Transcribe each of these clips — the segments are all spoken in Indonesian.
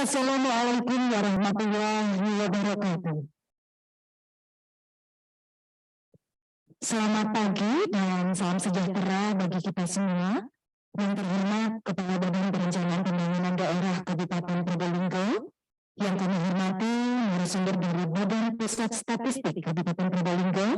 Assalamualaikum warahmatullahi wabarakatuh. Selamat pagi dan salam sejahtera bagi kita semua. Yang terhormat Kepala Badan Perencanaan Pembangunan Daerah Kabupaten Probolinggo, yang kami hormati narasumber dari Badan Pusat Statistik Kabupaten Probolinggo,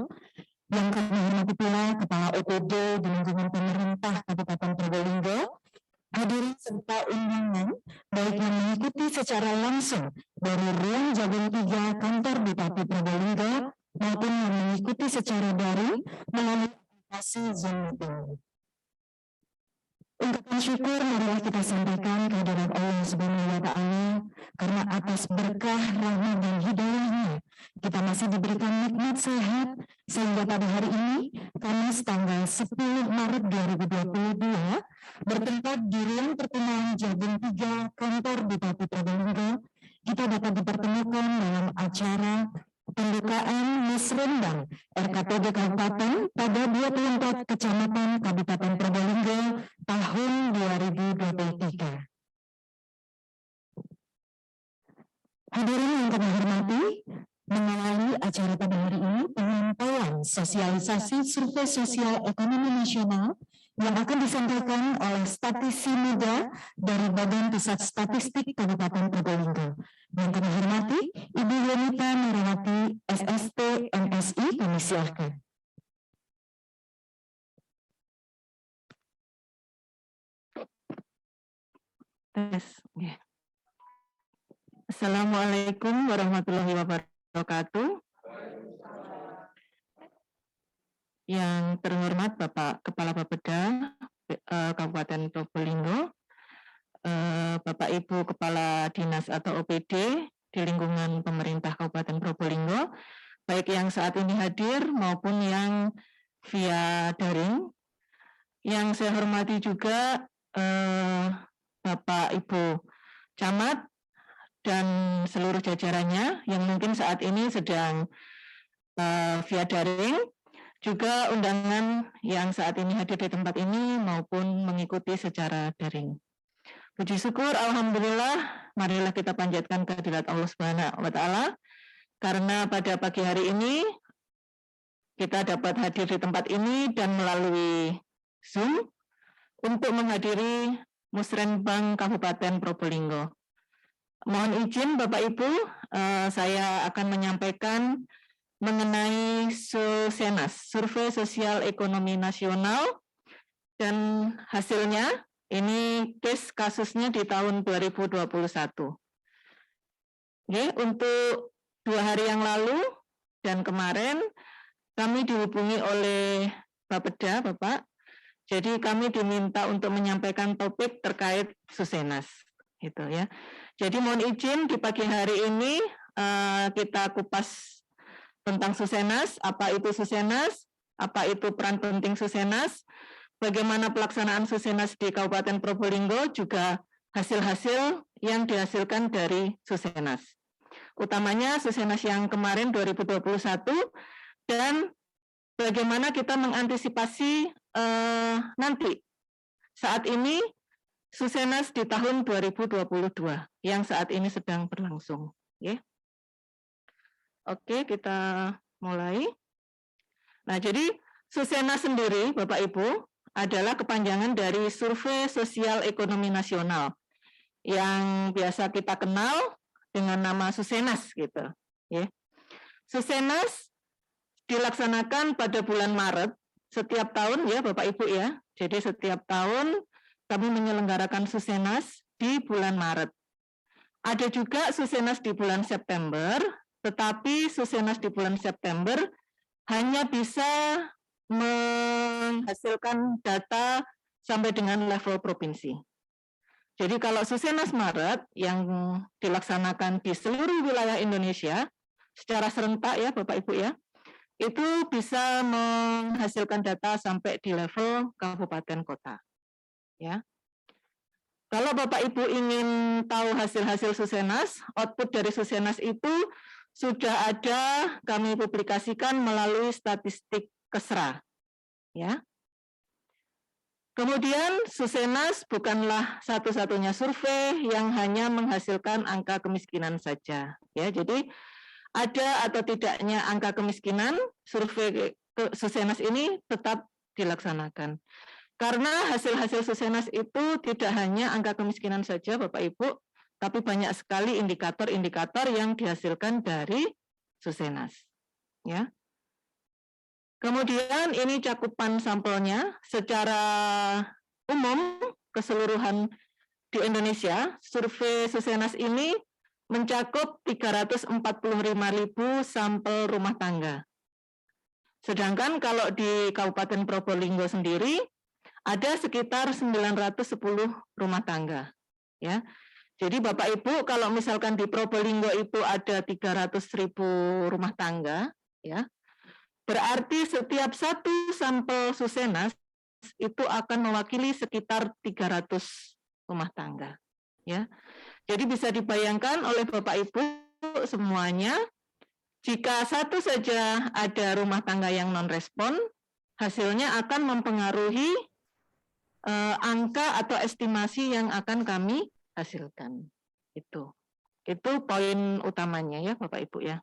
yang kami hormati pula Kepala OPD di lingkungan pemerintah Kabupaten Probolinggo, hadirin serta undangan, baik yang mengikuti secara langsung dari ruang Jagung 3 kantor Bupati Probolinggo maupun yang mengikuti secara daring melalui aplikasi Zoom Meeting. Ungkapan syukur marilah kita sampaikan kehadirat Allah Subhanahu wa Ta'ala, karena atas berkah, rahmat dan hidayahnya kita masih diberikan nikmat sehat sehingga pada hari ini Kamis tanggal 10 Maret 2022 bertempat di ruang pertemuan Jagung 3 kantor Bupati Probolinggo, kita dapat dipertemukan dalam acara pembukaan Musrenbang RKPD Kabupaten pada 24 kecamatan Kabupaten Probolinggo tahun 2023. Hadirin yang kami hormati, mengawali acara pada hari ini penyampaian sosialisasi survei sosial ekonomi nasional yang akan disampaikan oleh statisi muda dari Badan Pusat Statistik Kabupaten Probolinggo. Yang kami hormati, Ibu Yonita Merawati, SST MSI, kami silakan. Assalamualaikum warahmatullahi wabarakatuh. Yang terhormat Bapak Kepala Bapeda Kabupaten Probolinggo, Bapak Ibu Kepala Dinas atau OPD di lingkungan pemerintah Kabupaten Probolinggo, baik yang saat ini hadir maupun yang via daring. Yang saya hormati juga Bapak Ibu Camat dan seluruh jajarannya yang mungkin saat ini sedang via daring, juga undangan yang saat ini hadir di tempat ini maupun mengikuti secara daring. Puji syukur, alhamdulillah, marilah kita panjatkan kehadirat Allah Subhanahu wa Ta'ala, karena pada pagi hari ini kita dapat hadir di tempat ini dan melalui Zoom untuk menghadiri Musrenbang Kabupaten Probolinggo. Mohon izin Bapak Ibu, saya akan menyampaikan mengenai SUSENAS, Survei Sosial Ekonomi Nasional, dan hasilnya ini case kasusnya di tahun 2021. Oke, untuk 2 hari yang lalu dan kemarin kami dihubungi oleh Bapeda, Bapak. Jadi kami diminta untuk menyampaikan topik terkait SUSENAS, gitu ya. Jadi mohon izin di pagi hari ini kita kupas tentang SUSENAS, apa itu SUSENAS, apa itu peran penting SUSENAS, bagaimana pelaksanaan SUSENAS di Kabupaten Probolinggo, juga hasil-hasil yang dihasilkan dari SUSENAS. Utamanya SUSENAS yang kemarin 2021 dan bagaimana kita mengantisipasi nanti saat ini SUSENAS di tahun 2022 yang saat ini sedang berlangsung. Okay. Oke, kita mulai. Nah, jadi SUSENAS sendiri, Bapak Ibu, adalah kepanjangan dari Survei Sosial Ekonomi Nasional yang biasa kita kenal dengan nama SUSENAS, gitu. Ya. SUSENAS dilaksanakan pada bulan Maret setiap tahun, ya, Bapak Ibu ya. Jadi setiap tahun kami menyelenggarakan SUSENAS di bulan Maret. Ada juga SUSENAS di bulan September. Tetapi SUSENAS di bulan September hanya bisa menghasilkan data sampai dengan level provinsi. Jadi kalau SUSENAS Maret yang dilaksanakan di seluruh wilayah Indonesia secara serentak ya Bapak Ibu ya, itu bisa menghasilkan data sampai di level kabupaten kota. Ya. Kalau Bapak Ibu ingin tahu hasil-hasil SUSENAS, output dari SUSENAS itu sudah ada kami publikasikan melalui statistik Kesra. Ya. Kemudian Susenas bukanlah satu-satunya survei yang hanya menghasilkan angka kemiskinan saja. Ya, jadi ada atau tidaknya angka kemiskinan, survei Susenas ini tetap dilaksanakan. Karena hasil-hasil Susenas itu tidak hanya angka kemiskinan saja, Bapak Ibu, tapi banyak sekali indikator-indikator yang dihasilkan dari Susenas. Ya. Kemudian ini cakupan sampelnya secara umum keseluruhan di Indonesia, survei Susenas ini mencakup 345.000 sampel rumah tangga. Sedangkan kalau di Kabupaten Probolinggo sendiri ada sekitar 910 rumah tangga. Ya. Jadi Bapak Ibu kalau misalkan di Probolinggo itu ada 300.000 rumah tangga, ya, berarti setiap satu sampel Susenas itu akan mewakili sekitar 300 rumah tangga. Ya. Jadi bisa dibayangkan oleh Bapak Ibu semuanya, jika satu saja ada rumah tangga yang non-respon, hasilnya akan mempengaruhi angka atau estimasi yang akan kami hasilkan. Itu poin utamanya ya Bapak Ibu ya.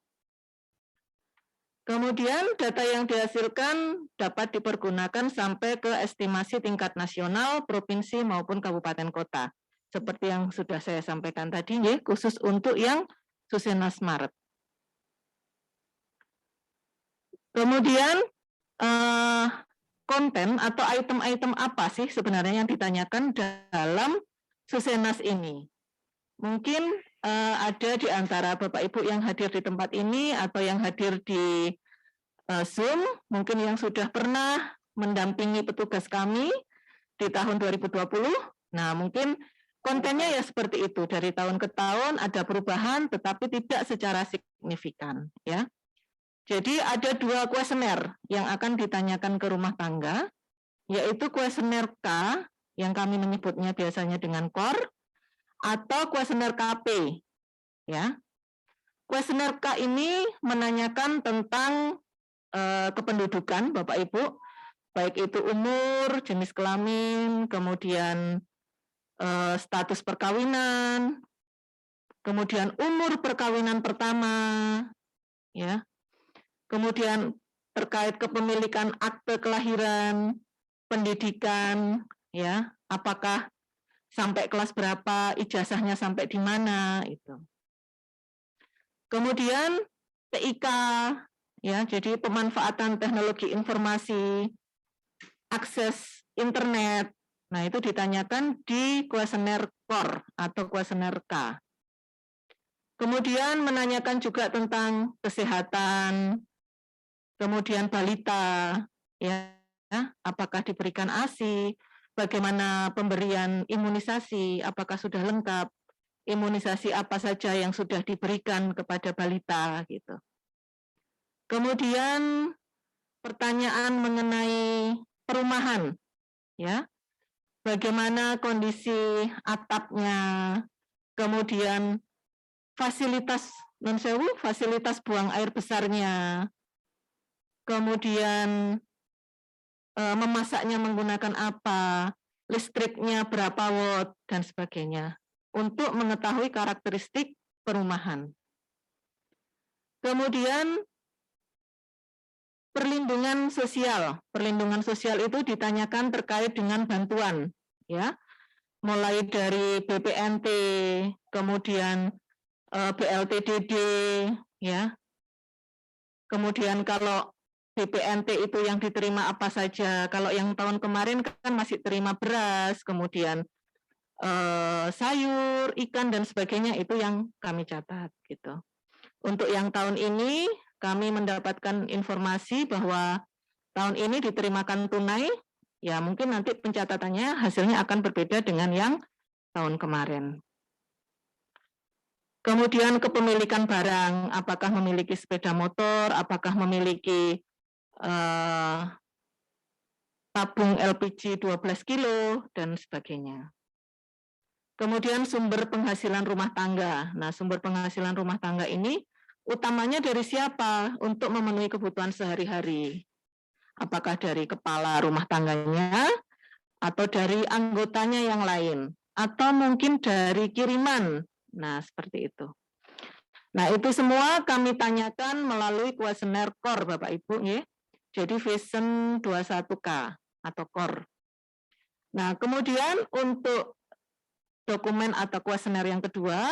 Kemudian data yang dihasilkan dapat dipergunakan sampai ke estimasi tingkat nasional, provinsi maupun kabupaten kota. Seperti yang sudah saya sampaikan tadi, ya, khusus untuk yang Susenas Maret. Kemudian konten atau item-item apa sih sebenarnya yang ditanyakan dalam Susenas ini? Mungkin ada di antara Bapak Ibu yang hadir di tempat ini atau yang hadir di Zoom, mungkin yang sudah pernah mendampingi petugas kami di tahun 2020. Nah, mungkin kontennya ya seperti itu, dari tahun ke tahun ada perubahan tetapi tidak secara signifikan, ya. Jadi ada 2 kuesioner yang akan ditanyakan ke rumah tangga, yaitu kuesioner K yang kami menyebutnya biasanya dengan KOR atau kuesioner KP, ya. Kuesioner K ini menanyakan tentang kependudukan Bapak Ibu, baik itu umur, jenis kelamin, kemudian status perkawinan, kemudian umur perkawinan pertama, ya. Kemudian terkait kepemilikan akte kelahiran, pendidikan, ya, apakah sampai kelas berapa, ijazahnya sampai di mana, itu. Kemudian TIK, ya, jadi pemanfaatan teknologi informasi, akses internet. Nah, itu ditanyakan di kuesioner KOR atau kuesioner K. Kemudian menanyakan juga tentang kesehatan, kemudian balita, ya, apakah diberikan ASI, bagaimana pemberian imunisasi, apakah sudah lengkap, imunisasi apa saja yang sudah diberikan kepada balita, gitu. Kemudian pertanyaan mengenai perumahan, ya, bagaimana kondisi atapnya, kemudian fasilitas fasilitas buang air besarnya, kemudian memasaknya menggunakan apa, listriknya berapa watt, dan sebagainya, untuk mengetahui karakteristik perumahan. Kemudian perlindungan sosial itu ditanyakan terkait dengan bantuan, ya, mulai dari BPNT, kemudian BLTDD, ya, kemudian kalau BPNT itu yang diterima apa saja, kalau yang tahun kemarin kan masih terima beras, kemudian sayur, ikan, dan sebagainya, itu yang kami catat, gitu. Untuk yang tahun ini, kami mendapatkan informasi bahwa tahun ini diterimakan tunai, ya mungkin nanti pencatatannya hasilnya akan berbeda dengan yang tahun kemarin. Kemudian kepemilikan barang, apakah memiliki sepeda motor, apakah memiliki tabung LPG 12 kilo, dan sebagainya. Kemudian sumber penghasilan rumah tangga. Nah, sumber penghasilan rumah tangga ini utamanya dari siapa untuk memenuhi kebutuhan sehari-hari? Apakah dari kepala rumah tangganya, atau dari anggotanya yang lain, atau mungkin dari kiriman. Nah, seperti itu. Nah, itu semua kami tanyakan melalui kuesioner core, Bapak Ibu. Ya. Jadi Vision 21K atau core. Nah, kemudian untuk dokumen atau kuesioner yang kedua,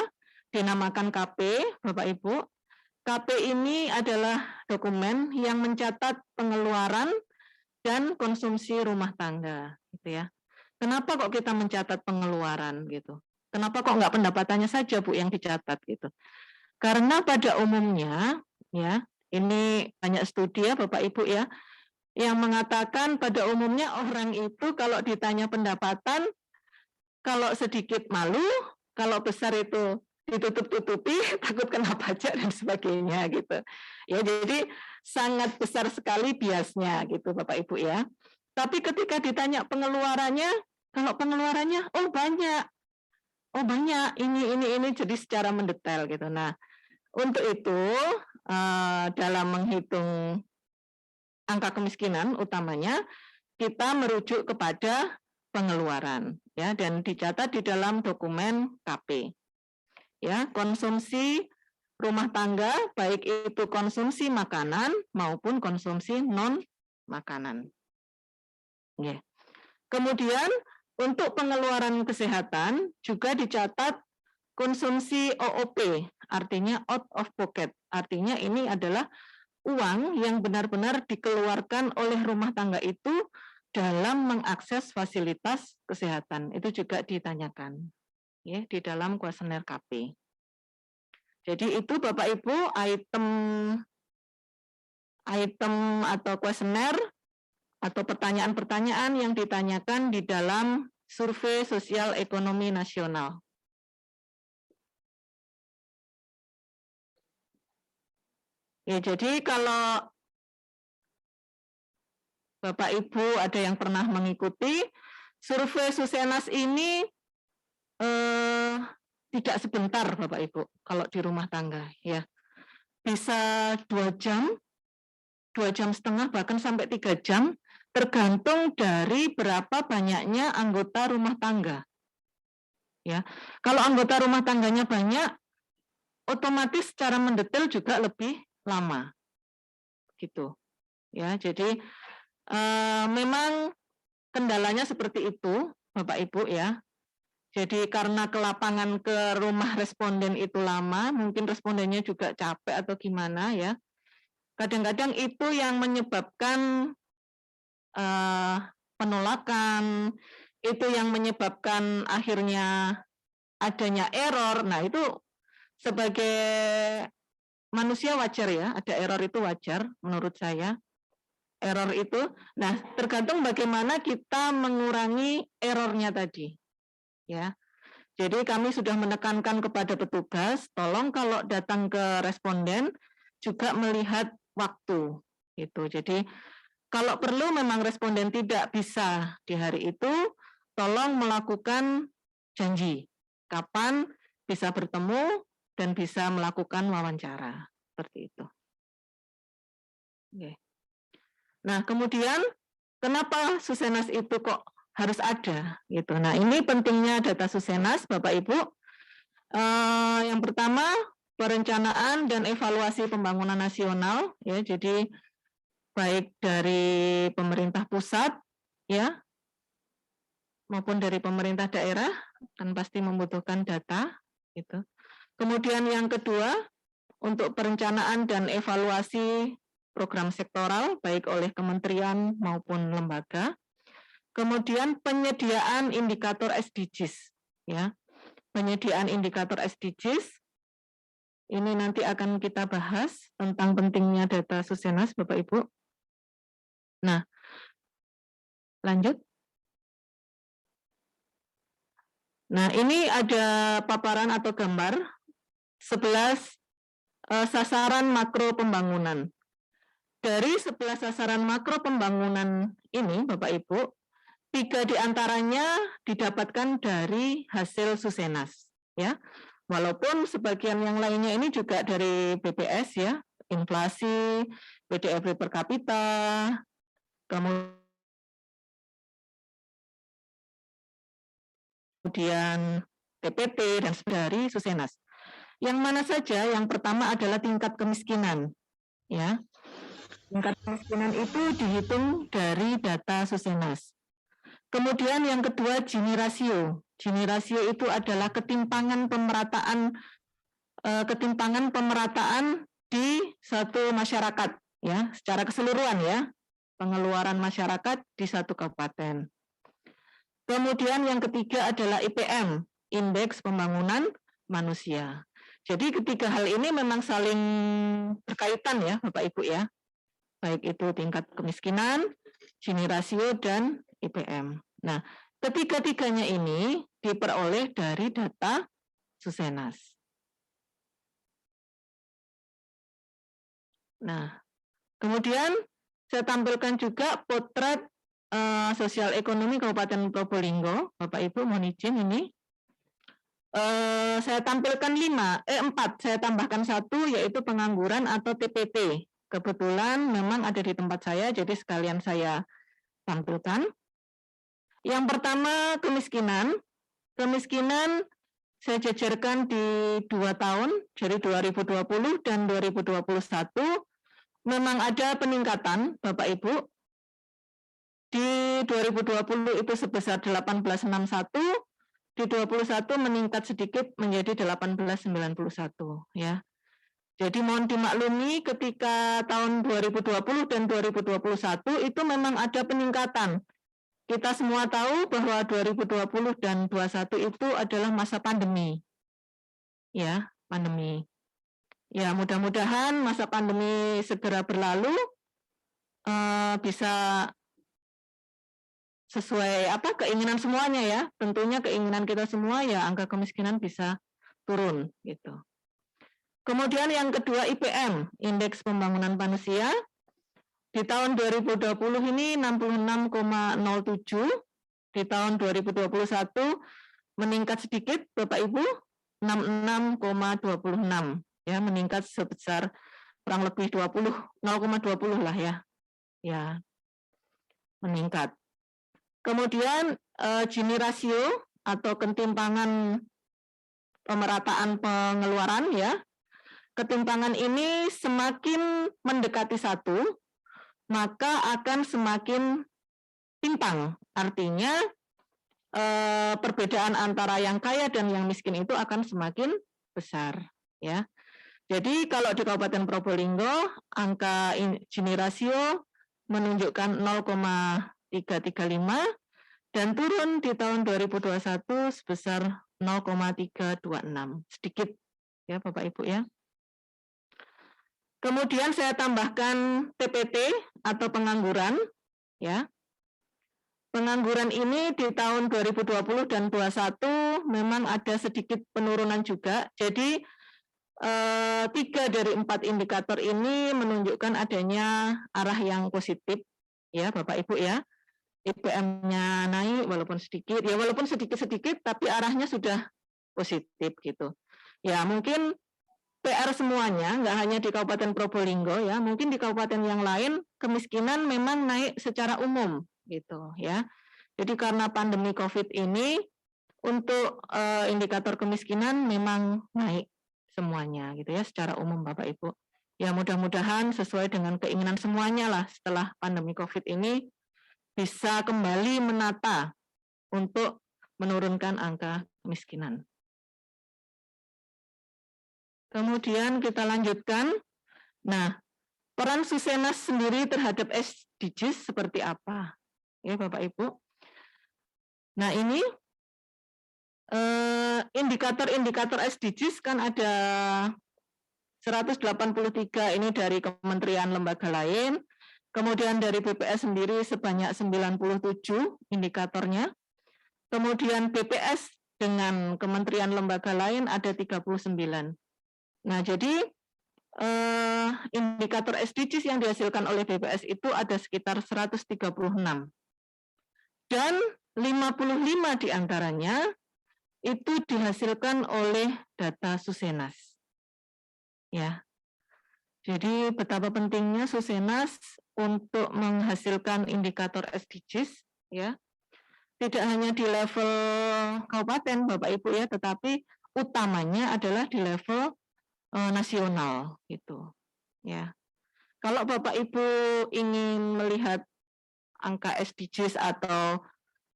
dinamakan KP, Bapak Ibu. KP ini adalah dokumen yang mencatat pengeluaran dan konsumsi rumah tangga, gitu ya. Kenapa kok kita mencatat pengeluaran gitu? Kenapa kok nggak pendapatannya saja Bu yang dicatat gitu? Karena pada umumnya, ya, ini banyak studi ya Bapak Ibu ya, yang mengatakan pada umumnya orang itu kalau ditanya pendapatan, kalau sedikit malu, kalau besar itu ditutup-tutupi, takut kena pajak dan sebagainya gitu. Ya, jadi sangat besar sekali biasnya gitu Bapak Ibu ya. Tapi ketika ditanya pengeluarannya, kalau pengeluarannya oh banyak, ini jadi secara mendetail gitu. Nah, untuk itu dalam menghitung angka kemiskinan utamanya kita merujuk kepada pengeluaran ya dan dicatat di dalam dokumen KP. Ya, konsumsi rumah tangga baik itu konsumsi makanan maupun konsumsi non makanan. Ya. Kemudian untuk pengeluaran kesehatan juga dicatat konsumsi OOP, artinya out of pocket. Artinya ini adalah uang yang benar-benar dikeluarkan oleh rumah tangga itu dalam mengakses fasilitas kesehatan. Itu juga ditanyakan ya di dalam kuesioner KP. Jadi itu Bapak Ibu item atau kuesioner atau pertanyaan-pertanyaan yang ditanyakan di dalam survei sosial ekonomi nasional. Ya, jadi kalau Bapak Ibu ada yang pernah mengikuti survei Susenas ini tidak sebentar Bapak Ibu kalau di rumah tangga ya. Bisa 2 jam, 2,5 jam bahkan sampai 3 jam tergantung dari berapa banyaknya anggota rumah tangga. Ya. Kalau anggota rumah tangganya banyak, otomatis secara mendetail juga lebih lama. Gitu. Ya, jadi memang kendalanya seperti itu, Bapak Ibu ya. Jadi karena kelapangan ke rumah responden itu lama, mungkin respondennya juga capek atau gimana ya. Kadang-kadang itu yang menyebabkan penolakan, itu yang menyebabkan akhirnya adanya error. Nah, itu sebagai manusia wajar ya, ada error itu wajar menurut saya. Error itu, nah tergantung bagaimana kita mengurangi errornya tadi. Ya, jadi kami sudah menekankan kepada petugas, tolong kalau datang ke responden juga melihat waktu. Gitu. Jadi kalau perlu memang responden tidak bisa di hari itu, tolong melakukan janji kapan bisa bertemu dan bisa melakukan wawancara seperti itu. Oke. Nah, kemudian kenapa Susenas itu kok harus ada gitu. Nah, ini pentingnya data Susenas Bapak Ibu. Yang pertama, perencanaan dan evaluasi pembangunan nasional ya. Jadi baik dari pemerintah pusat ya maupun dari pemerintah daerah kan pasti membutuhkan data gitu. Kemudian yang kedua, untuk perencanaan dan evaluasi program sektoral baik oleh kementerian maupun lembaga. Kemudian penyediaan indikator SDGs ya. Penyediaan indikator SDGs ini nanti akan kita bahas tentang pentingnya data Susenas Bapak Ibu. Nah, lanjut. Nah, ini ada paparan atau gambar 11 sasaran makro pembangunan. Dari 11 sasaran makro pembangunan ini, Bapak Ibu, 3 diantaranya didapatkan dari hasil Susenas, ya. Walaupun sebagian yang lainnya ini juga dari BPS ya, inflasi, PDB per kapita, kemudian kemudian TPT dan dari Susenas. Yang mana saja? Yang pertama adalah tingkat kemiskinan, ya. Tingkat kemiskinan itu dihitung dari data Susenas. Kemudian yang kedua Gini rasio. Gini rasio itu adalah ketimpangan pemerataan di satu masyarakat, ya, secara keseluruhan, ya, pengeluaran masyarakat di satu kabupaten. Kemudian yang ketiga adalah IPM, Indeks Pembangunan Manusia. Jadi ketiga hal ini memang saling berkaitan, ya Bapak Ibu, ya. Baik itu tingkat kemiskinan, Gini rasio, dan IPM. Nah, ketiga-tiganya ini diperoleh dari data Susenas. Nah, kemudian saya tampilkan juga potret sosial ekonomi Kabupaten Probolinggo. Bapak Ibu mohon izin ini. Saya tampilkan 4, saya tambahkan 1 yaitu pengangguran atau TPT. Kebetulan memang ada di tempat saya, jadi sekalian saya tampilkan. Yang pertama kemiskinan. Kemiskinan saya jajarkan di 2 tahun, jadi 2020 dan 2021. Memang ada peningkatan, Bapak Ibu. Di 2020 itu sebesar 1861, di 21 meningkat sedikit menjadi 1891, ya. Jadi mohon dimaklumi ketika tahun 2020 dan 2021 itu memang ada peningkatan. Kita semua tahu bahwa 2020 dan 2021 itu adalah masa pandemi. Ya, pandemi. Ya, mudah-mudahan masa pandemi segera berlalu, bisa sesuai keinginan semuanya, ya. Tentunya keinginan kita semua ya angka kemiskinan bisa turun gitu. Kemudian yang kedua IPM, Indeks Pembangunan Manusia. Di tahun 2020 ini 66,07, di tahun 2021 meningkat sedikit Bapak Ibu, 66,26, ya, meningkat sebesar kurang lebih 0,20 lah, ya. Ya, meningkat. Kemudian Gini rasio atau ketimpangan pemerataan pengeluaran, ya. Ketimpangan ini semakin mendekati 1, maka akan semakin timpang. Artinya perbedaan antara yang kaya dan yang miskin itu akan semakin besar, ya. Jadi kalau di Kabupaten Probolinggo angka Gini rasio menunjukkan 0,335 dan turun di tahun 2021 sebesar 0,326, sedikit, ya Bapak Ibu, ya. Kemudian saya tambahkan TPT atau pengangguran, ya. Pengangguran ini di tahun 2020 dan 2021 memang ada sedikit penurunan juga. Jadi 3 dari 4 indikator ini menunjukkan adanya arah yang positif, ya Bapak Ibu, ya. IPM-nya naik walaupun sedikit, ya walaupun sedikit-sedikit tapi arahnya sudah positif gitu. Ya mungkin PR semuanya, nggak hanya di Kabupaten Probolinggo, ya, mungkin di kabupaten yang lain kemiskinan memang naik secara umum, gitu, ya. Jadi karena pandemi COVID ini, untuk indikator kemiskinan memang naik semuanya, gitu ya, secara umum, Bapak Ibu. Ya mudah-mudahan sesuai dengan keinginan semuanya lah setelah pandemi COVID ini bisa kembali menata untuk menurunkan angka kemiskinan. Kemudian kita lanjutkan. Nah, peran Susenas sendiri terhadap SDGs seperti apa? Ya, Bapak Ibu. Nah, ini indikator-indikator SDGs kan ada 183 ini dari kementerian lembaga lain. Kemudian dari BPS sendiri sebanyak 97 indikatornya. Kemudian BPS dengan kementerian lembaga lain ada 39. Nah, jadi indikator SDGs yang dihasilkan oleh BPS itu ada sekitar 136. Dan 55 diantaranya itu dihasilkan oleh data Susenas. Ya. Jadi betapa pentingnya Susenas untuk menghasilkan indikator SDGs, ya. tidak hanya di level kabupaten Bapak Ibu ya, tetapi utamanya adalah di level nasional gitu ya. Kalau Bapak Ibu ingin melihat angka SDGs atau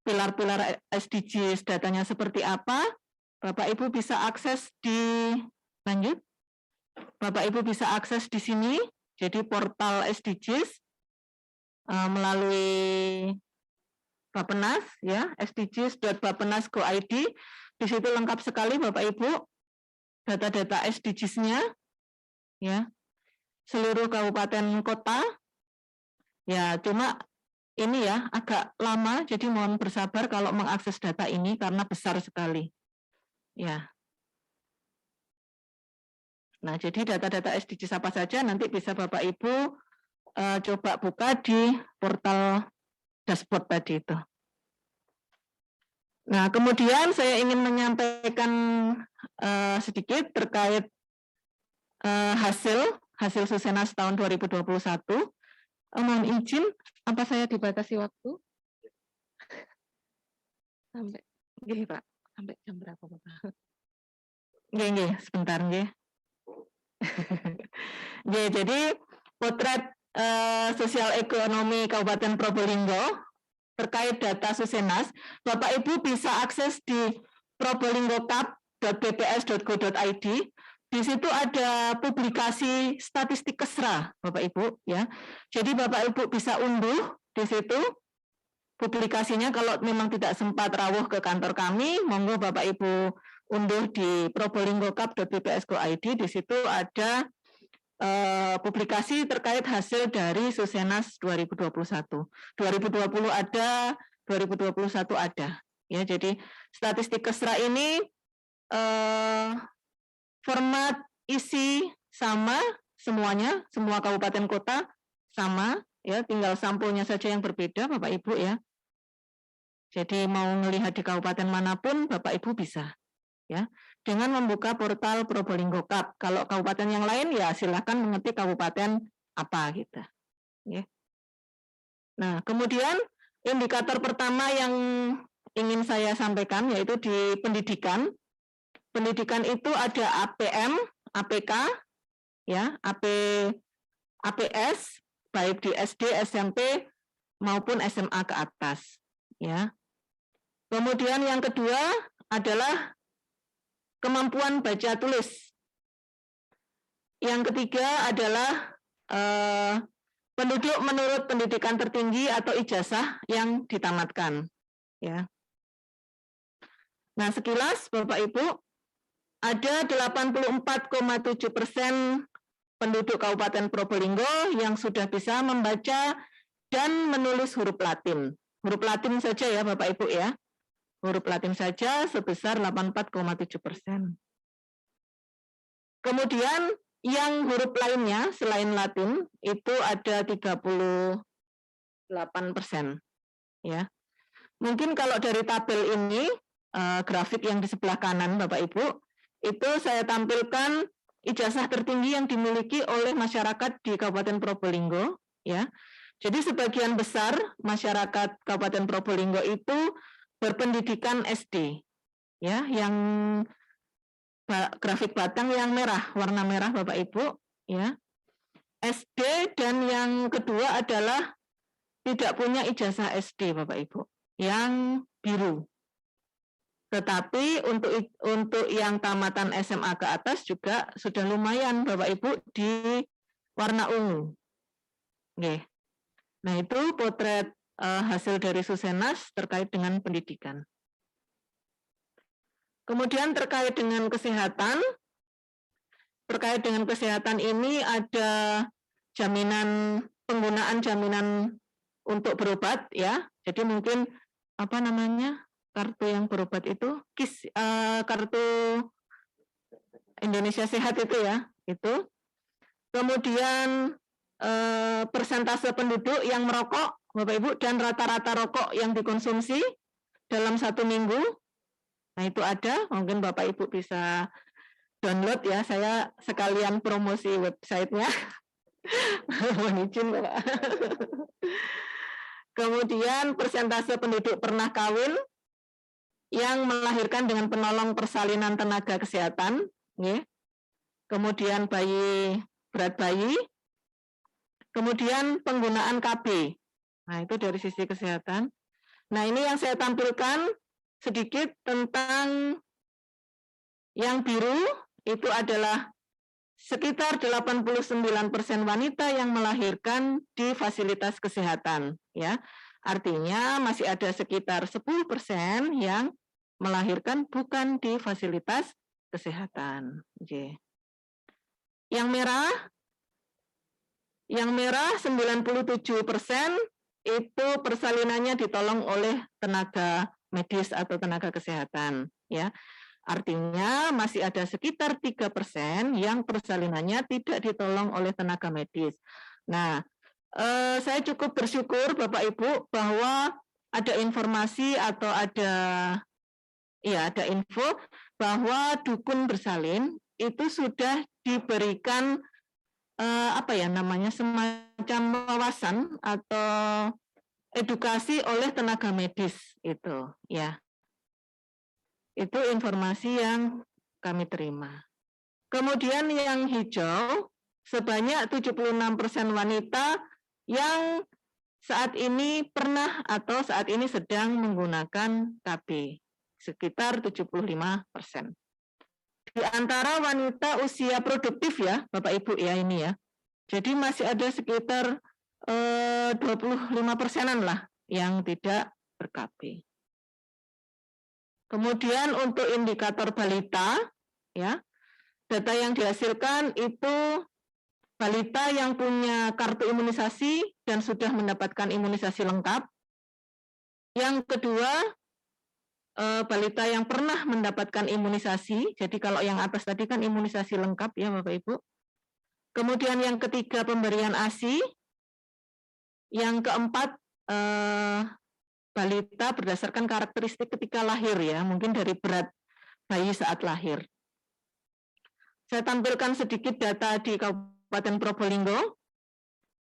pilar-pilar SDGs datanya seperti apa, Bapak Ibu bisa akses di lanjut. Bapak Ibu bisa akses di sini, jadi portal SDGs melalui Bappenas ya, sdgs.bappenas.go.id. Di situ lengkap sekali Bapak Ibu data-data SDGs-nya ya. Seluruh kabupaten kota. Ya, cuma ini ya agak lama, jadi mohon bersabar kalau mengakses data ini karena besar sekali. Ya. Nah, jadi data-data SDGs apa saja nanti bisa Bapak Ibu coba buka di portal dashboard tadi itu. Nah, kemudian saya ingin menyampaikan sedikit terkait hasil Susenas tahun 2021. Mohon izin, apa saya dibatasi waktu? Sampai, gini Pak, sampai jam berapa Bapak? Nggih, sebentar nggih. Jadi potret sosial ekonomi Kabupaten Probolinggo terkait data Susenas, Bapak Ibu bisa akses di probolinggocup.bps.go.id. Di situ ada publikasi statistik Kesra, Bapak Ibu ya. Jadi Bapak Ibu bisa unduh di situ publikasinya. Kalau memang tidak sempat rawuh ke kantor kami, monggo Bapak Ibu unduh di probolinggocup.bps.go.id. Di situ ada publikasi terkait hasil dari Susenas 2021. 2020 ada, 2021 ada. Ya, jadi statistik Kesra ini format isi sama semuanya, semua kabupaten kota sama, ya, tinggal sampulnya saja yang berbeda, Bapak Ibu ya. Jadi mau melihat di kabupaten manapun, Bapak Ibu bisa. Ya, dengan membuka portal Probolinggo Cup. Kalau kabupaten yang lain ya silahkan mengetik kabupaten apa gitu. Ya. Nah, kemudian indikator pertama yang ingin saya sampaikan yaitu di pendidikan. Pendidikan itu ada APM, APK, ya, APS, baik di SD, SMP maupun SMA ke atas. Ya. Kemudian yang kedua adalah kemampuan baca tulis. Yang ketiga adalah penduduk menurut pendidikan tertinggi atau ijazah yang ditamatkan. Ya. Nah, sekilas Bapak Ibu, ada 84,7% penduduk Kabupaten Probolinggo yang sudah bisa membaca dan menulis huruf Latin. Huruf Latin saja ya Bapak Ibu ya. Huruf Latin saja sebesar 84,7%. Kemudian yang huruf lainnya selain Latin itu ada 38%. Ya. Mungkin kalau dari tabel ini, grafik yang di sebelah kanan Bapak Ibu, itu saya tampilkan ijazah tertinggi yang dimiliki oleh masyarakat di Kabupaten Probolinggo. Ya. Jadi sebagian besar masyarakat Kabupaten Probolinggo itu berpendidikan SD, ya, yang grafik batang yang merah, warna merah Bapak Ibu, ya, SD, dan yang kedua adalah tidak punya ijazah SD Bapak Ibu, yang biru. Tetapi untuk yang tamatan SMA ke atas juga sudah lumayan Bapak Ibu di warna ungu. Oke. Nah itu potret hasil dari Susenas terkait dengan pendidikan. Kemudian terkait dengan kesehatan ini ada jaminan, penggunaan jaminan untuk berobat ya. Jadi mungkin apa namanya, kartu yang berobat itu, kartu Indonesia Sehat itu ya, itu. Kemudian persentase penduduk yang merokok, Bapak Ibu, dan rata-rata rokok yang dikonsumsi dalam 1 minggu. Nah itu ada, mungkin Bapak Ibu bisa download ya, saya sekalian promosi websitenya. Mohon izin Bapak. Kemudian persentase penduduk pernah kawin yang melahirkan dengan penolong persalinan tenaga kesehatan, kemudian berat bayi, kemudian penggunaan KB. Nah, itu dari sisi kesehatan. Nah, ini yang saya tampilkan sedikit tentang yang biru, itu adalah sekitar 89% wanita yang melahirkan di fasilitas kesehatan, ya. Artinya masih ada sekitar 10% yang melahirkan bukan di fasilitas kesehatan. Yang merah 97% itu persalinannya ditolong oleh tenaga medis atau tenaga kesehatan, ya. Artinya masih ada sekitar 3% yang persalinannya tidak ditolong oleh tenaga medis. Nah, saya cukup bersyukur Bapak Ibu bahwa ada informasi atau ada info bahwa dukun bersalin itu sudah diberikan semacam wawasan atau edukasi oleh tenaga medis itu, ya. Itu informasi yang kami terima. Kemudian yang hijau, sebanyak 76% wanita yang saat ini pernah atau saat ini sedang menggunakan KB, sekitar 75%. Di antara wanita usia produktif ya, Bapak Ibu ya ini ya. Jadi masih ada sekitar 25%-an lah yang tidak ber-KB. Kemudian untuk indikator balita, ya, data yang dihasilkan itu balita yang punya kartu imunisasi dan sudah mendapatkan imunisasi lengkap. Yang kedua, balita yang pernah mendapatkan imunisasi. Jadi kalau yang atas tadi kan imunisasi lengkap ya Bapak Ibu. Kemudian yang ketiga pemberian ASI. Yang keempat balita berdasarkan karakteristik ketika lahir ya, mungkin dari berat bayi saat lahir. Saya tampilkan sedikit data di Kabupaten Probolinggo.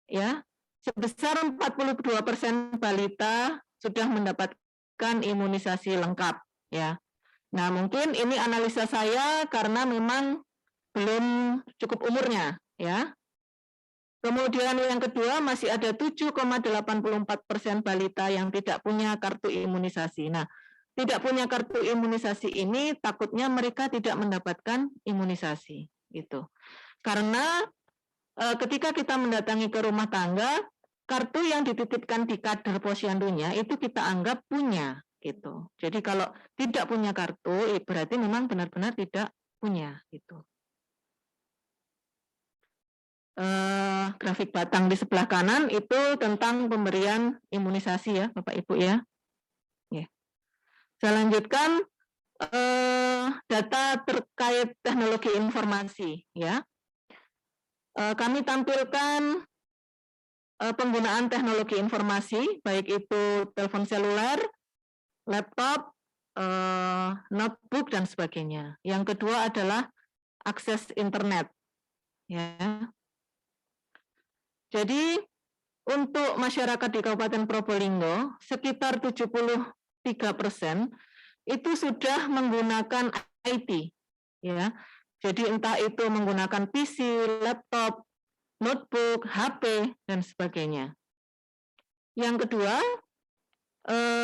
Ya, sebesar 42% balita sudah mendapatkan imunisasi lengkap ya. Nah, mungkin ini analisa saya karena memang belum cukup umurnya ya. Kemudian yang kedua masih ada 7,84% balita yang tidak punya kartu imunisasi. Nah, tidak punya kartu imunisasi ini takutnya mereka tidak mendapatkan imunisasi gitu. Karena ketika kita mendatangi ke rumah tangga, kartu yang dititipkan di kader posyandunya itu kita anggap punya gitu. Jadi kalau tidak punya kartu berarti memang benar-benar tidak punya gitu. Grafik batang di sebelah kanan itu tentang pemberian imunisasi ya Bapak Ibu ya. Saya lanjutkan data terkait teknologi informasi ya. Kami tampilkan penggunaan teknologi informasi baik itu telepon seluler, laptop, notebook dan sebagainya. Yang kedua adalah akses internet ya. Jadi untuk masyarakat di Kabupaten Probolinggo sekitar 73% itu sudah menggunakan IT ya. Jadi entah itu menggunakan PC, laptop, notebook, HP dan sebagainya. Yang kedua,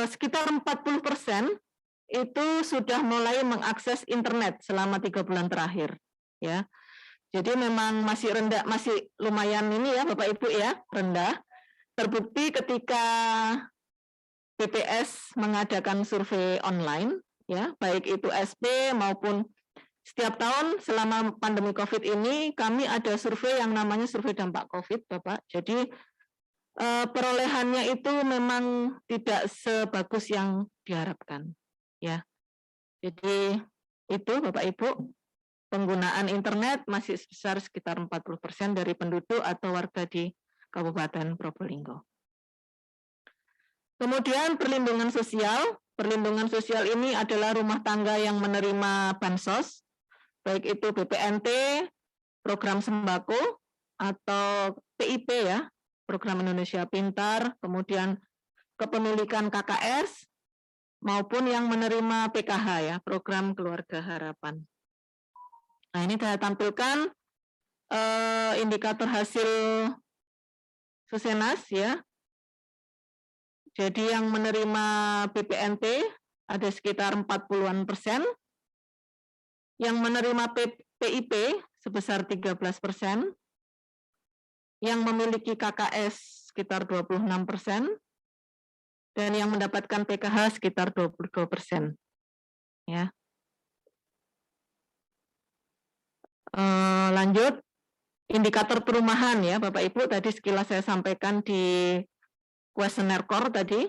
sekitar 40% itu sudah mulai mengakses internet selama 3 bulan terakhir ya. Jadi memang masih rendah, masih lumayan ini ya Bapak Ibu ya, rendah. Terbukti ketika BPS mengadakan survei online, ya, baik itu SP maupun setiap tahun selama pandemi COVID ini kami ada survei yang namanya survei dampak COVID, Bapak. Jadi perolehannya itu memang tidak sebagus yang diharapkan, ya. Jadi itu Bapak Ibu. Penggunaan internet masih sebesar sekitar 40% dari penduduk atau warga di Kabupaten Probolinggo. Kemudian perlindungan sosial. Perlindungan sosial ini adalah rumah tangga yang menerima bansos, baik itu BPNT, program sembako, atau PIP ya, program Indonesia Pintar, kemudian kepemilikan KKS maupun yang menerima PKH ya, program keluarga harapan. Nah, ini saya tampilkan indikator hasil Susenas ya. Jadi yang menerima BPNT ada sekitar 40-an%, yang menerima PIP sebesar 13%, yang memiliki KKS sekitar 26%, dan yang mendapatkan PKH sekitar 22%. Ya. Lanjut, indikator perumahan ya Bapak Ibu, tadi sekilas saya sampaikan di kuesioner core tadi.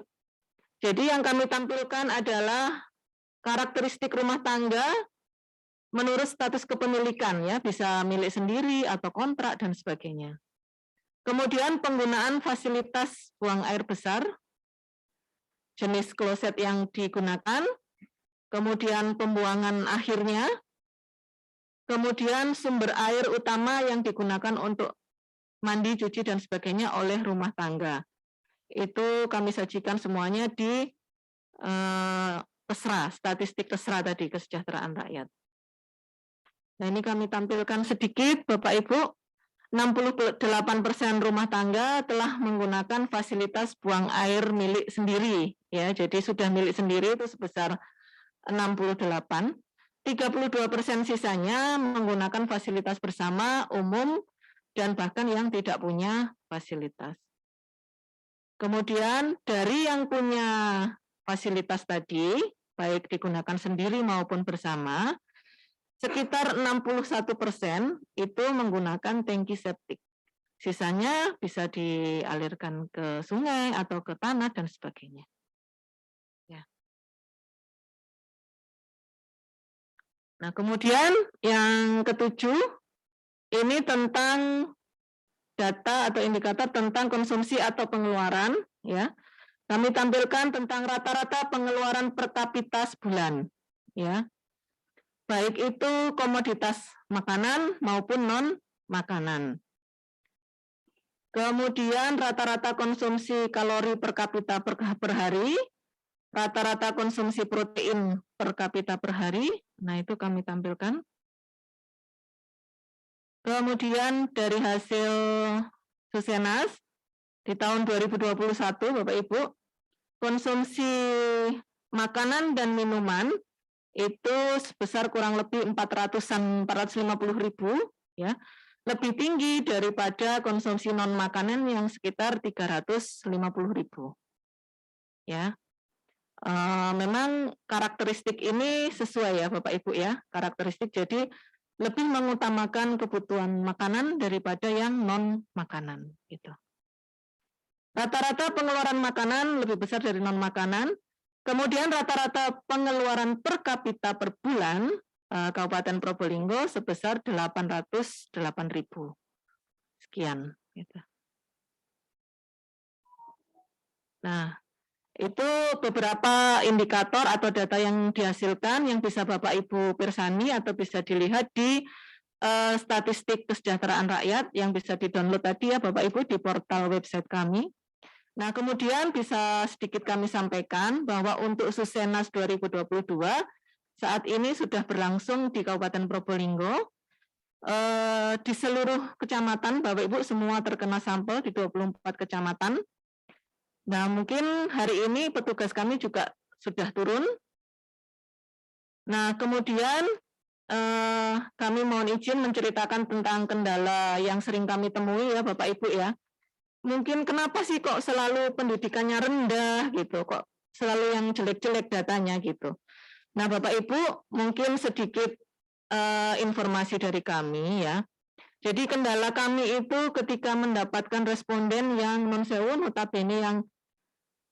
Jadi yang kami tampilkan adalah karakteristik rumah tangga menurut status kepemilikan ya, bisa milik sendiri atau kontrak dan sebagainya. Kemudian penggunaan fasilitas buang air besar, jenis kloset yang digunakan, kemudian pembuangan akhirnya, kemudian sumber air utama yang digunakan untuk mandi, cuci, dan sebagainya oleh rumah tangga. Itu kami sajikan semuanya di TESRA, statistik TESRA tadi, kesejahteraan rakyat. Nah, ini kami tampilkan sedikit, Bapak Ibu, 68% rumah tangga telah menggunakan fasilitas buang air milik sendiri. Ya, jadi sudah milik sendiri itu sebesar 68%. 32% sisanya menggunakan fasilitas bersama, umum, dan bahkan yang tidak punya fasilitas. Kemudian dari yang punya fasilitas tadi, baik digunakan sendiri maupun bersama, sekitar 61% itu menggunakan tangki septik. Sisanya bisa dialirkan ke sungai atau ke tanah dan sebagainya. Ya. Nah, kemudian yang ketujuh, ini tentang data atau indikator tentang konsumsi atau pengeluaran. Ya, kami tampilkan tentang rata-rata pengeluaran per kapita sebulan. Ya, baik itu komoditas makanan maupun non makanan. Kemudian rata-rata konsumsi kalori per kapita per hari, rata-rata konsumsi protein per kapita per hari. Nah, itu kami tampilkan. Kemudian dari hasil Susenas di tahun 2021, Bapak Ibu, konsumsi makanan dan minuman itu sebesar kurang lebih 450.000 ya, lebih tinggi daripada konsumsi non makanan yang sekitar 350.000 ya. Memang karakteristik ini sesuai ya Bapak Ibu ya, karakteristik jadi lebih mengutamakan kebutuhan makanan daripada yang non makanan gitu. Rata-rata pengeluaran makanan lebih besar dari non makanan. Kemudian rata-rata pengeluaran per kapita per bulan Kabupaten Probolinggo sebesar 808.000 sekian. Gitu. Nah, itu beberapa indikator atau data yang dihasilkan yang bisa Bapak Ibu pirsani atau bisa dilihat di statistik kesejahteraan rakyat yang bisa di-download tadi ya Bapak Ibu di portal website kami. Nah, kemudian bisa sedikit kami sampaikan bahwa untuk Susenas 2022 saat ini sudah berlangsung di Kabupaten Probolinggo. Di seluruh kecamatan Bapak Ibu semua terkena sampel di 24 kecamatan. Nah, mungkin hari ini petugas kami juga sudah turun. Nah, kemudian kami mohon izin menceritakan tentang kendala yang sering kami temui ya Bapak Ibu ya. Mungkin kenapa sih kok selalu pendidikannya rendah gitu, kok selalu yang jelek-jelek datanya gitu. Nah, Bapak Ibu mungkin sedikit informasi dari kami ya. Jadi kendala kami itu ketika mendapatkan responden yang non sewu notabene yang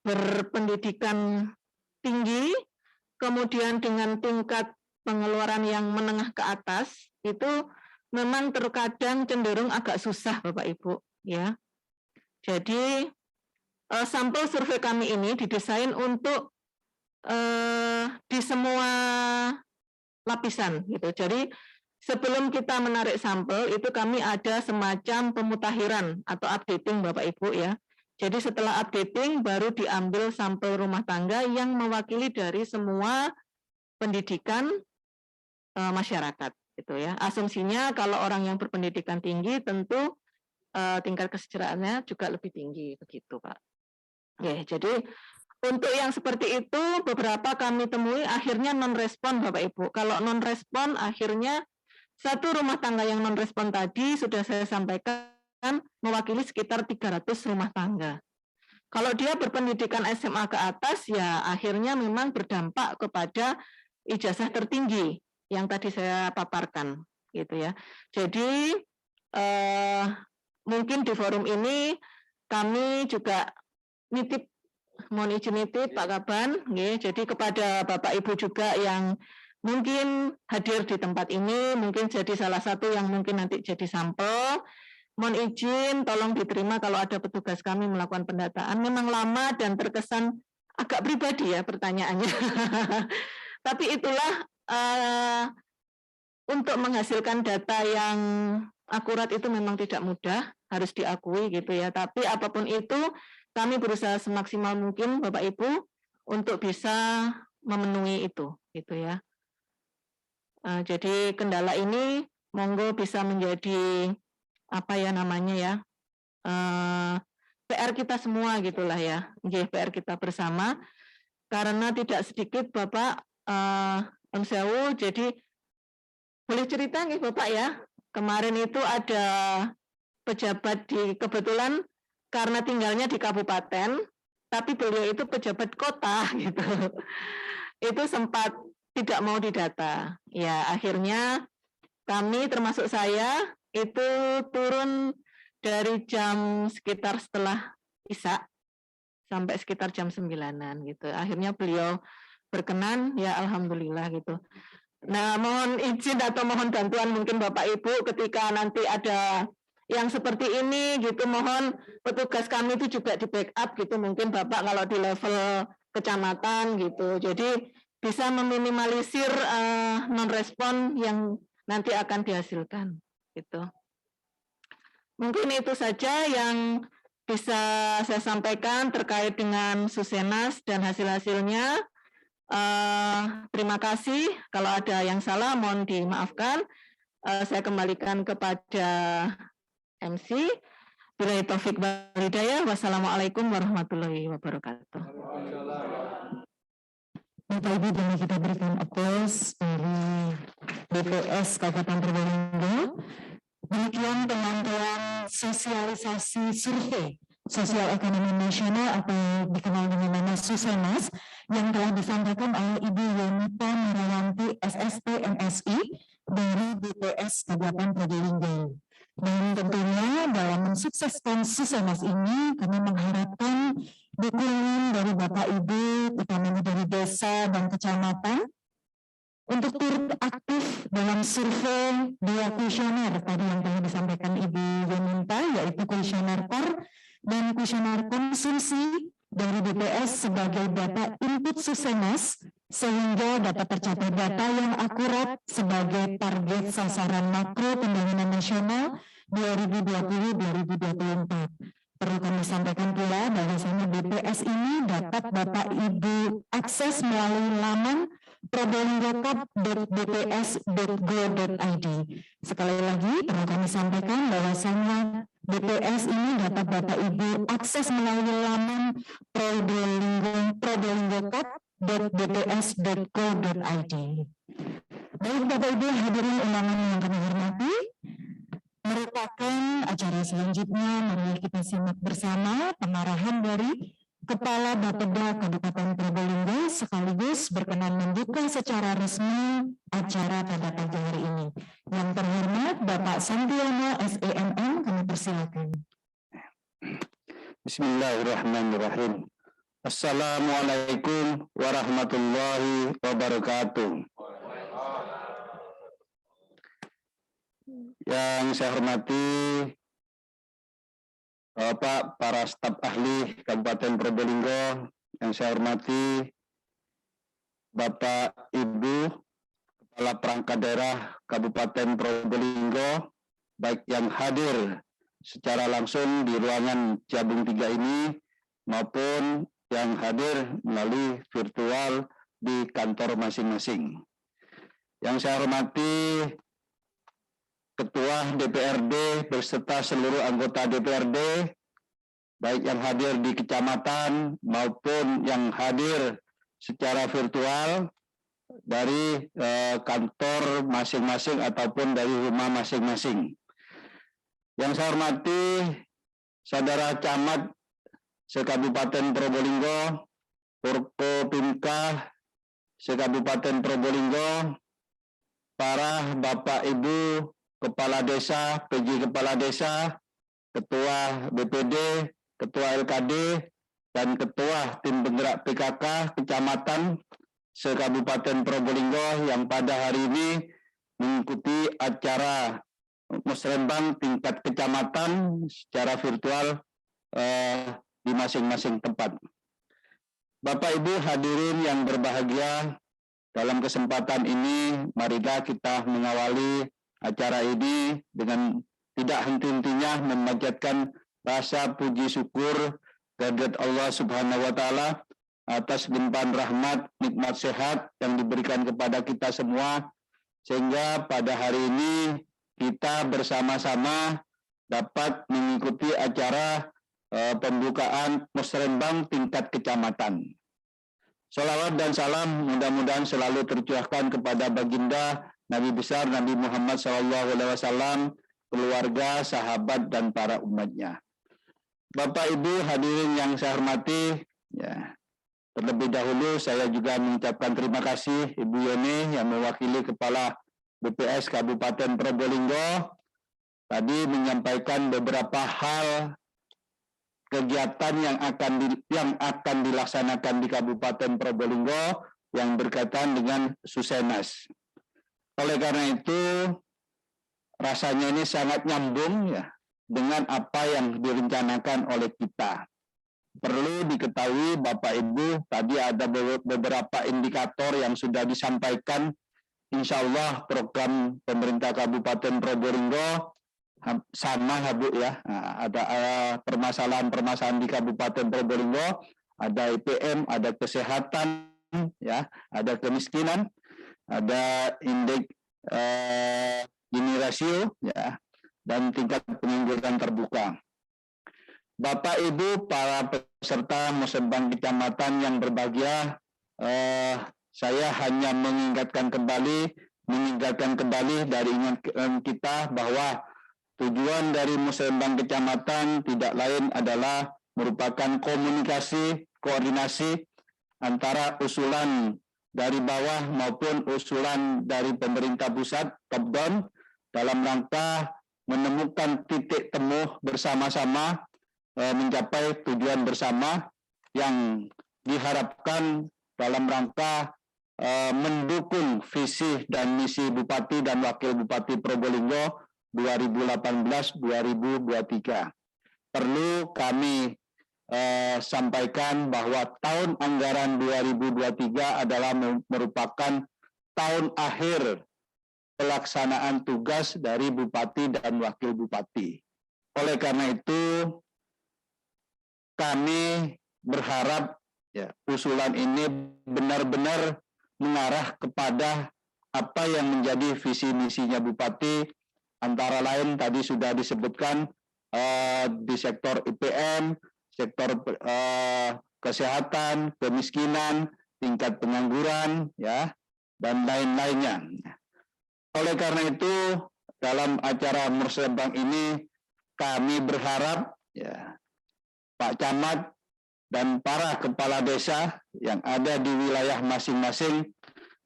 berpendidikan tinggi, kemudian dengan tingkat pengeluaran yang menengah ke atas, itu memang terkadang cenderung agak susah Bapak Ibu ya. Jadi sampel survei kami ini didesain untuk di semua lapisan gitu. Jadi sebelum kita menarik sampel itu kami ada semacam pemutahiran atau updating Bapak Ibu ya. Jadi setelah updating baru diambil sampel rumah tangga yang mewakili dari semua pendidikan masyarakat, gitu ya. Asumsinya kalau orang yang berpendidikan tinggi tentu tingkat kesejahteraannya juga lebih tinggi, begitu Pak. Ya, jadi untuk yang seperti itu beberapa kami temui akhirnya non-respon Bapak Ibu. Kalau non-respon akhirnya satu rumah tangga yang non-respon tadi sudah saya sampaikan mewakili sekitar 300 rumah tangga. Kalau dia berpendidikan SMA ke atas ya akhirnya memang berdampak kepada ijazah tertinggi yang tadi saya paparkan, gitu ya. Jadi mungkin di forum ini kami juga nitip, mohon izin nitip Pak Kaban, jadi kepada Bapak Ibu juga yang mungkin hadir di tempat ini, mungkin jadi salah satu yang mungkin nanti jadi sampel, mohon izin tolong diterima kalau ada petugas kami melakukan pendataan, memang lama dan terkesan agak pribadi ya pertanyaannya. Tapi itulah untuk menghasilkan data yang akurat itu memang tidak mudah, harus diakui gitu ya. Tapi apapun itu, kami berusaha semaksimal mungkin Bapak Ibu untuk bisa memenuhi itu, gitu ya. Jadi kendala ini monggo bisa menjadi apa ya namanya ya, PR kita semua gitulah ya, PR kita bersama. Karena tidak sedikit Bapak Sewu, jadi boleh cerita nih Bapak ya, kemarin itu ada pejabat kebetulan karena tinggalnya di kabupaten, tapi beliau itu pejabat kota gitu. Itu sempat tidak mau didata. Ya, akhirnya kami termasuk saya itu turun dari jam sekitar setelah Isya sampai sekitar jam 9-an gitu. Akhirnya beliau berkenan, ya alhamdulillah gitu. Nah, mohon izin atau mohon bantuan mungkin Bapak Ibu ketika nanti ada yang seperti ini gitu, mohon petugas kami itu juga di backup gitu, mungkin Bapak kalau di level kecamatan gitu. Jadi bisa meminimalisir non-respon yang nanti akan dihasilkan gitu. Mungkin itu saja yang bisa saya sampaikan terkait dengan Susenas dan hasil-hasilnya. Terima kasih. Kalau ada yang salah mohon dimaafkan. Saya kembalikan kepada MC. Billahi taufik wal hidayah. Wassalamualaikum warahmatullahi wabarakatuh. Bapak Ibu, boleh kita berikan aplaus dari BPS Kabupaten Probolinggo. Demikian penyampaian sosialisasi survei sosial ekonomi nasional atau dikenal dengan nama Susenas yang telah disampaikan oleh Ibu Yonita Merayanti SST MSI dari BPS Kabupaten Probolinggo. Dan tentunya dalam mensukseskan Susenas ini kami mengharapkan dukungan dari Bapak Ibu, utamanya dari desa dan kecamatan, untuk turut aktif dalam survei 2 kuesioner tadi yang telah disampaikan Ibu Yonita, yaitu kuesioner PAR dan kuesioner konsumsi dari BPS sebagai data input Susenas, sehingga dapat tercapai data yang akurat sebagai target sasaran makro pembangunan nasional 2020-2024. Perlu kami sampaikan pula bahwasanya BPS ini dapat Bapak Ibu akses melalui laman probolinggo.bps.go.id. Sekali lagi perlu kami sampaikan bahwasanya BPS ini dapat Bapak Ibu akses melalui laman probolinggo.bps.go.id. Baik Bapak Ibu hadirin undangan yang kami hormati, merupakan acara selanjutnya mari kita simak bersama pengarahan dari Kepala Bapeda Kabupaten Probolinggo sekaligus berkenan membuka secara resmi acara pada pagi hari ini. Yang terhormat Bapak Santiano SEMM, kami persilakan. Bismillahirrahmanirrahim. Assalamualaikum warahmatullahi wabarakatuh. Yang saya hormati Bapak para staf ahli Kabupaten Probolinggo, yang saya hormati Bapak Ibu Kepala Perangkat Daerah Kabupaten Probolinggo, baik yang hadir secara langsung di ruangan Jabung 3 ini maupun yang hadir melalui virtual di kantor masing-masing. Yang saya hormati Ketua DPRD beserta seluruh anggota DPRD, baik yang hadir di kecamatan maupun yang hadir secara virtual dari kantor masing-masing ataupun dari rumah masing-masing. Yang saya hormati Saudara Camat Sekabupaten Probolinggo, Forkopimka Sekabupaten Probolinggo, para Bapak Ibu Kepala Desa, PJ Kepala Desa, Ketua BPD, Ketua LKD, dan Ketua Tim Penggerak PKK Kecamatan Sekabupaten Probolinggo yang pada hari ini mengikuti acara musrembang tingkat kecamatan secara virtual di masing-masing tempat. Bapak Ibu hadirin yang berbahagia, dalam kesempatan ini marilah kita mengawali acara ini dengan tidak henti-hentinya memanjatkan rasa puji syukur kehadirat Allah Subhanahu wa taala atas limpahan rahmat, nikmat sehat yang diberikan kepada kita semua, sehingga pada hari ini kita bersama-sama dapat mengikuti acara pembukaan musrembang tingkat kecamatan. Shalawat dan salam mudah-mudahan selalu tercurahkan kepada baginda Nabi besar Nabi Muhammad SAW, keluarga, sahabat, dan para umatnya. Bapak Ibu hadirin yang saya hormati, ya, terlebih dahulu saya juga mengucapkan terima kasih Ibu Yoni yang mewakili Kepala BPS Kabupaten Probolinggo tadi menyampaikan beberapa hal kegiatan yang akan dilaksanakan di Kabupaten Probolinggo yang berkaitan dengan Susenas. Oleh karena itu, rasanya ini sangat nyambung ya dengan apa yang direncanakan oleh kita. Perlu diketahui Bapak Ibu, tadi ada beberapa indikator yang sudah disampaikan. Insya Allah program pemerintah Kabupaten Probolinggo sama Bu ya. Ada permasalahan-permasalahan di Kabupaten Probolinggo, ada IPM, ada kesehatan, ya, ada kemiskinan, ada indeks Gini rasio, ya, dan tingkat pengangguran terbuka. Bapak Ibu para peserta musrembang kecamatan yang berbahagia, saya hanya mengingatkan kembali dari ingatan kita bahwa tujuan dari musrembang kecamatan tidak lain adalah merupakan komunikasi, koordinasi antara usulan dari bawah maupun usulan dari pemerintah pusat top down dalam rangka menemukan titik temu bersama-sama mencapai tujuan bersama yang diharapkan dalam rangka mendukung visi dan misi Bupati dan Wakil Bupati Probolinggo 2018-2023. Perlu kami sampaikan bahwa tahun anggaran 2023 adalah merupakan tahun akhir pelaksanaan tugas dari Bupati dan Wakil Bupati. Oleh karena itu, kami berharap ya, usulan ini benar-benar mengarah kepada apa yang menjadi visi misinya Bupati, antara lain tadi sudah disebutkan di sektor IPM, sektor kesehatan, kemiskinan, tingkat pengangguran, ya, dan lain-lainnya. Oleh karena itu, dalam acara musrembang ini kami berharap ya, Pak Camat dan para kepala desa yang ada di wilayah masing-masing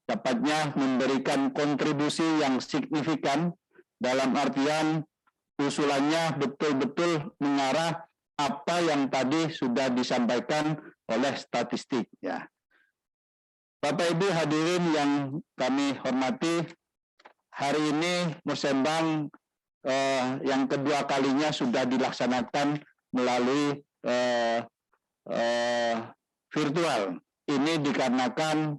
dapatnya memberikan kontribusi yang signifikan dalam artian usulannya betul-betul mengarah apa yang tadi sudah disampaikan oleh statistik. Ya. Bapak Ibu hadirin yang kami hormati, hari ini musrembang yang kedua kalinya sudah dilaksanakan melalui virtual. Ini dikarenakan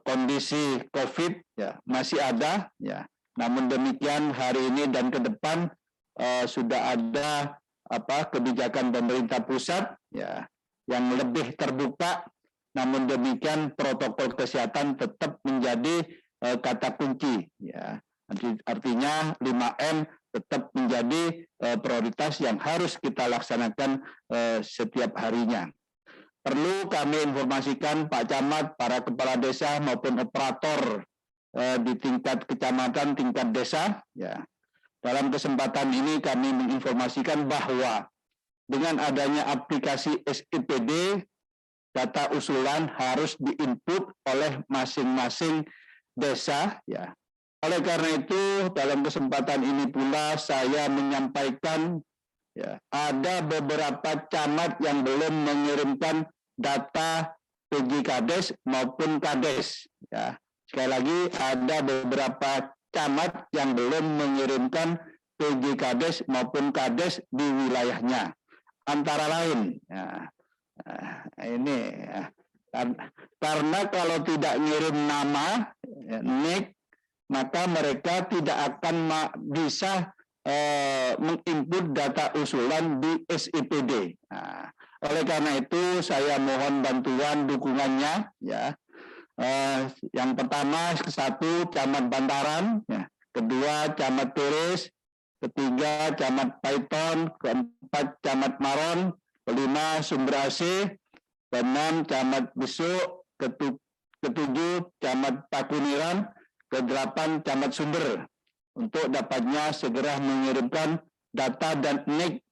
kondisi COVID ya, masih ada. Ya. Namun demikian hari ini dan ke depan sudah ada kebijakan pemerintah pusat ya yang lebih terbuka, namun demikian protokol kesehatan tetap menjadi kata kunci ya. Artinya 5M tetap menjadi prioritas yang harus kita laksanakan setiap harinya. Perlu kami informasikan Pak Camat, para kepala desa maupun operator di tingkat kecamatan, tingkat desa ya. Dalam kesempatan ini kami menginformasikan bahwa dengan adanya aplikasi SIPD, data usulan harus diinput oleh masing-masing desa ya. Oleh karena itu, dalam kesempatan ini pula saya menyampaikan ya, ada beberapa camat yang belum mengirimkan data PJ Kades maupun Kades ya. Sekali lagi ada beberapa camat yang belum mengirimkan PJ Kades maupun Kades di wilayahnya. Antara lain ya, ini ya, karena kalau tidak ngirim nama NIK, maka mereka tidak akan bisa menginput data usulan di SIPD. Nah, oleh karena itu saya mohon bantuan dukungannya ya. Yang pertama, satu Camat Bantaran, ya. Kedua Camat Turis, ketiga Camat Paiton, keempat Camat Maron, kelima Sumber Asih, keenam Camat Besuk, ketujuh Camat Pakuniran, ke-8 Camat Sumber, untuk dapatnya segera mengirimkan data dan NIK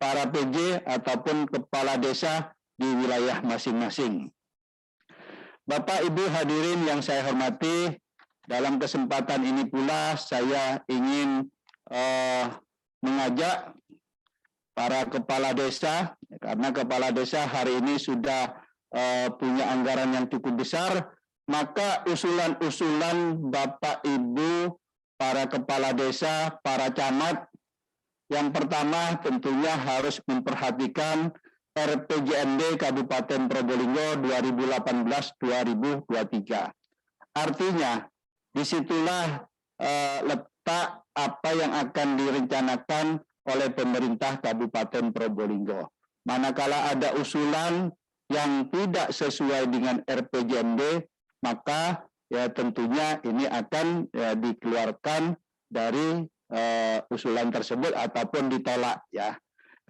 para PJ ataupun kepala desa di wilayah masing-masing. Bapak Ibu hadirin yang saya hormati, dalam kesempatan ini pula saya ingin mengajak para kepala desa, karena kepala desa hari ini sudah punya anggaran yang cukup besar, maka usulan-usulan Bapak Ibu, para kepala desa, para camat, yang pertama tentunya harus memperhatikan RPJMD Kabupaten Probolinggo 2018-2023. Artinya, disitulah letak apa yang akan direncanakan oleh pemerintah Kabupaten Probolinggo. Manakala ada usulan yang tidak sesuai dengan RPJMD, maka ya tentunya ini akan dikeluarkan dari usulan tersebut ataupun ditolak ya.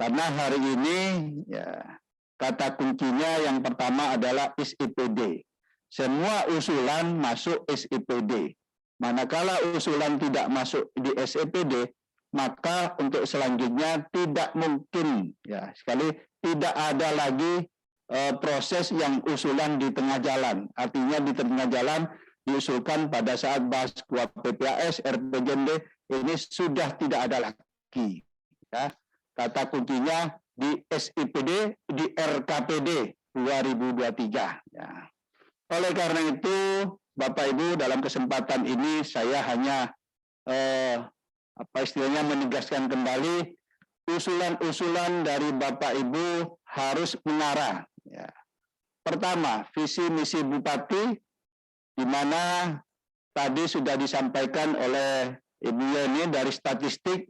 Karena hari ini ya, kata kuncinya yang pertama adalah SIPD. Semua usulan masuk SIPD. Manakala usulan tidak masuk di SIPD, maka untuk selanjutnya tidak mungkin ya, sekali tidak ada lagi proses yang usulan di tengah jalan. Artinya di tengah jalan diusulkan pada saat bahas KUAP PPAS, RPJMD, ini sudah tidak ada lagi. Ya. Kata kuncinya di SIPD, di RKPD 2023. Ya. Oleh karena itu, Bapak Ibu, dalam kesempatan ini saya hanya menegaskan kembali usulan-usulan dari Bapak Ibu harus mengarah. Ya. Pertama, visi misi Bupati, di mana tadi sudah disampaikan oleh Ibu Yeni dari statistik,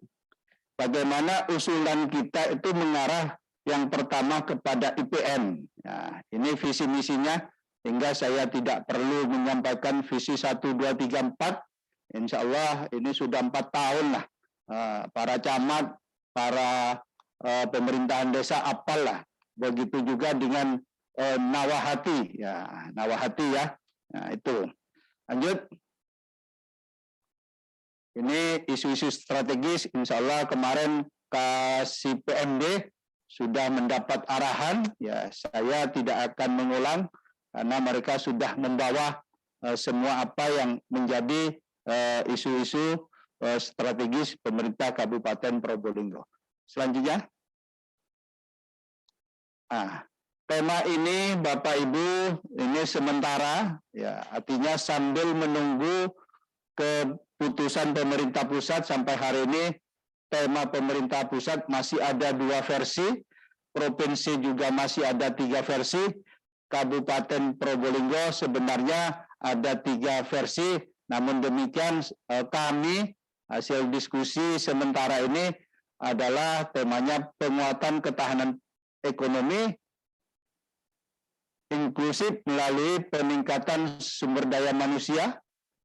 bagaimana usulan kita itu mengarah yang pertama kepada IPM. Ya, ini visi misinya, hingga saya tidak perlu menyampaikan visi 1, 2, 3, 4. Insya Allah ini sudah 4 tahun lah. Para camat, para pemerintahan desa apalah. Begitu juga dengan Nawahati ya, Nawahati ya. Nah, itu. Lanjut. Ini isu-isu strategis, insya Allah kemarin KSIPMD sudah mendapat arahan, ya saya tidak akan mengulang karena mereka sudah membawa semua apa yang menjadi isu-isu strategis pemerintah Kabupaten Probolinggo. Selanjutnya. Nah, tema ini Bapak Ibu ini sementara, ya artinya sambil menunggu keputusan pemerintah pusat. Sampai hari ini tema pemerintah pusat masih ada 2 versi, provinsi juga masih ada 3 versi, Kabupaten Probolinggo sebenarnya ada 3 versi. Namun demikian kami hasil diskusi sementara ini adalah temanya penguatan ketahanan ekonomi inklusif melalui peningkatan sumber daya manusia,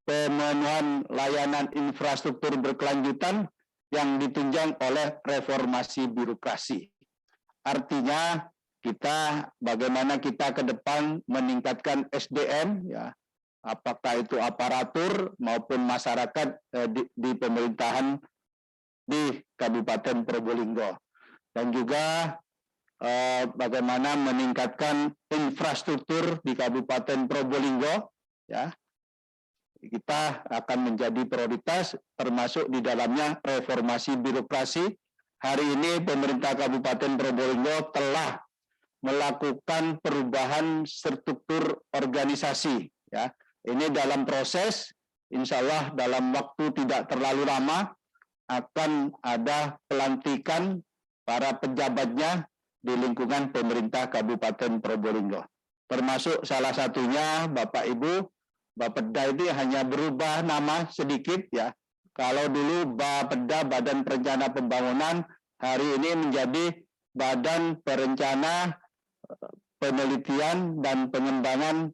pemenuhan layanan infrastruktur berkelanjutan yang ditunjang oleh reformasi birokrasi. Artinya kita bagaimana kita ke depan meningkatkan SDM, ya, apakah itu aparatur maupun masyarakat di pemerintahan di Kabupaten Probolinggo, dan juga bagaimana meningkatkan infrastruktur di Kabupaten Probolinggo, ya, kita akan menjadi prioritas termasuk di dalamnya reformasi birokrasi. Hari ini pemerintah Kabupaten Probolinggo telah melakukan perubahan struktur organisasi, ya. Ini dalam proses, insya Allah dalam waktu tidak terlalu lama akan ada pelantikan para pejabatnya di lingkungan pemerintah Kabupaten Probolinggo. Termasuk salah satunya Bapak Ibu, Bapeda ini hanya berubah nama sedikit, ya. Kalau dulu Bapeda Badan Perencana Pembangunan, hari ini menjadi Badan Perencana Penelitian dan Pengembangan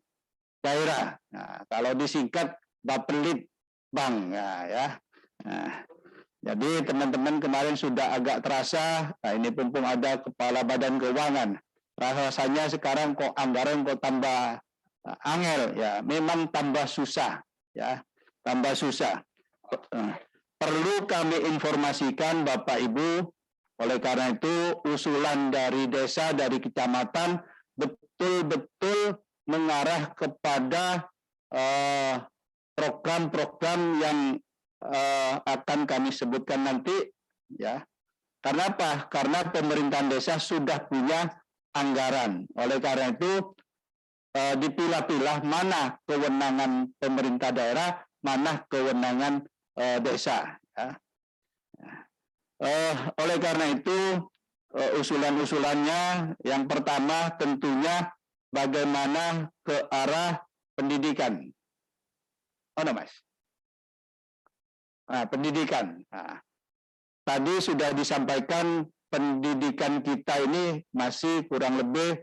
Daerah. Nah, kalau disingkat Bapelit Bang, ya. Nah, jadi teman-teman kemarin sudah agak terasa, nah ini mumpung ada Kepala Badan Keuangan, rasanya sekarang kok anggaran kok tambah angel, ya, memang tambah susah, ya, tambah susah. Perlu kami informasikan Bapak Ibu, oleh karena itu usulan dari desa, dari kecamatan betul-betul mengarah kepada program-program yang akan kami sebutkan nanti, ya. Karena apa? Karena pemerintahan desa sudah punya anggaran. Oleh karena itu dipilah-pilah mana kewenangan pemerintah daerah, mana kewenangan desa, ya. Oleh karena itu usulan-usulannya yang pertama tentunya bagaimana ke arah pendidikan. Oh, no, Mas. Nah, pendidikan. Nah, tadi sudah disampaikan pendidikan kita ini masih kurang lebih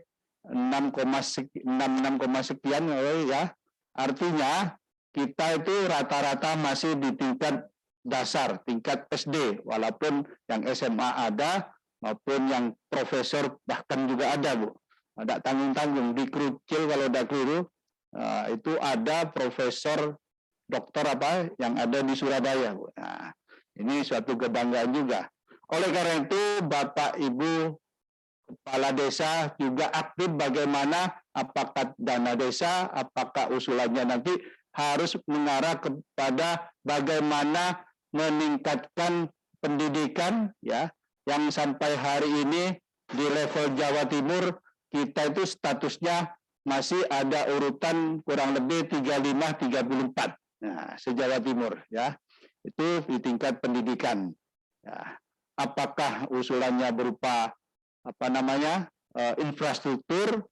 6,6 sekian, ya. Artinya kita itu rata-rata masih di tingkat dasar, tingkat SD, walaupun yang SMA ada maupun yang profesor bahkan juga ada, Bu. Ada tanggung-tanggung dikerucil kalau ada keliru, itu ada profesor dokter apa yang ada di Surabaya. Nah, ini suatu kebanggaan juga. Oleh karena itu, Bapak Ibu Kepala Desa juga aktif bagaimana apakah dana desa, apakah usulannya nanti harus mengarah kepada bagaimana meningkatkan pendidikan, ya, yang sampai hari ini di level Jawa Timur kita itu statusnya masih ada urutan kurang lebih 35-34. Nah, se-Jawa Timur, ya, itu di tingkat pendidikan. Ya. Apakah usulannya berupa infrastruktur,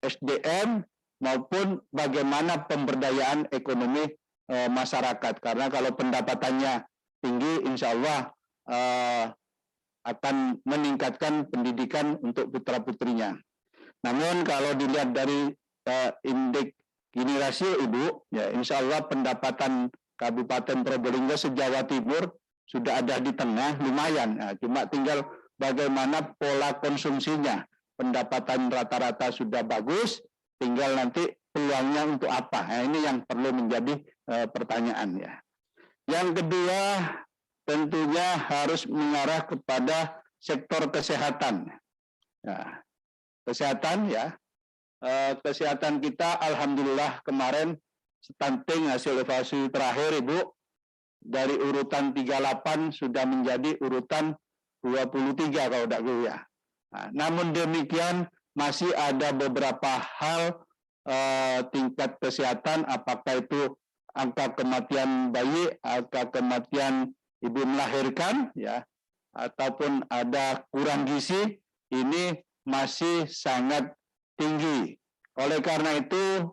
SDM, maupun bagaimana pemberdayaan ekonomi masyarakat. Karena kalau pendapatannya tinggi, insya Allah akan meningkatkan pendidikan untuk putra-putrinya. Namun kalau dilihat dari indeks Gini rasio Ibu, ya insya Allah pendapatan Kabupaten Probolinggo se-Jawa Timur sudah ada di tengah, lumayan. Nah, cuma tinggal bagaimana pola konsumsinya. Pendapatan rata-rata sudah bagus, tinggal nanti peluangnya untuk apa. Nah, ini yang perlu menjadi pertanyaan, ya. Yang kedua, tentunya harus mengarah kepada sektor kesehatan. Nah, kesehatan, ya. Kesehatan kita alhamdulillah kemarin stunting hasil evaluasi terakhir Ibu dari urutan 38 sudah menjadi urutan 23 kalau tidak dulu, ya. Nah, namun demikian masih ada beberapa hal tingkat kesehatan, apakah itu angka kematian bayi, angka kematian ibu melahirkan, ya, ataupun ada kurang gizi, ini masih sangat tinggi. Oleh karena itu,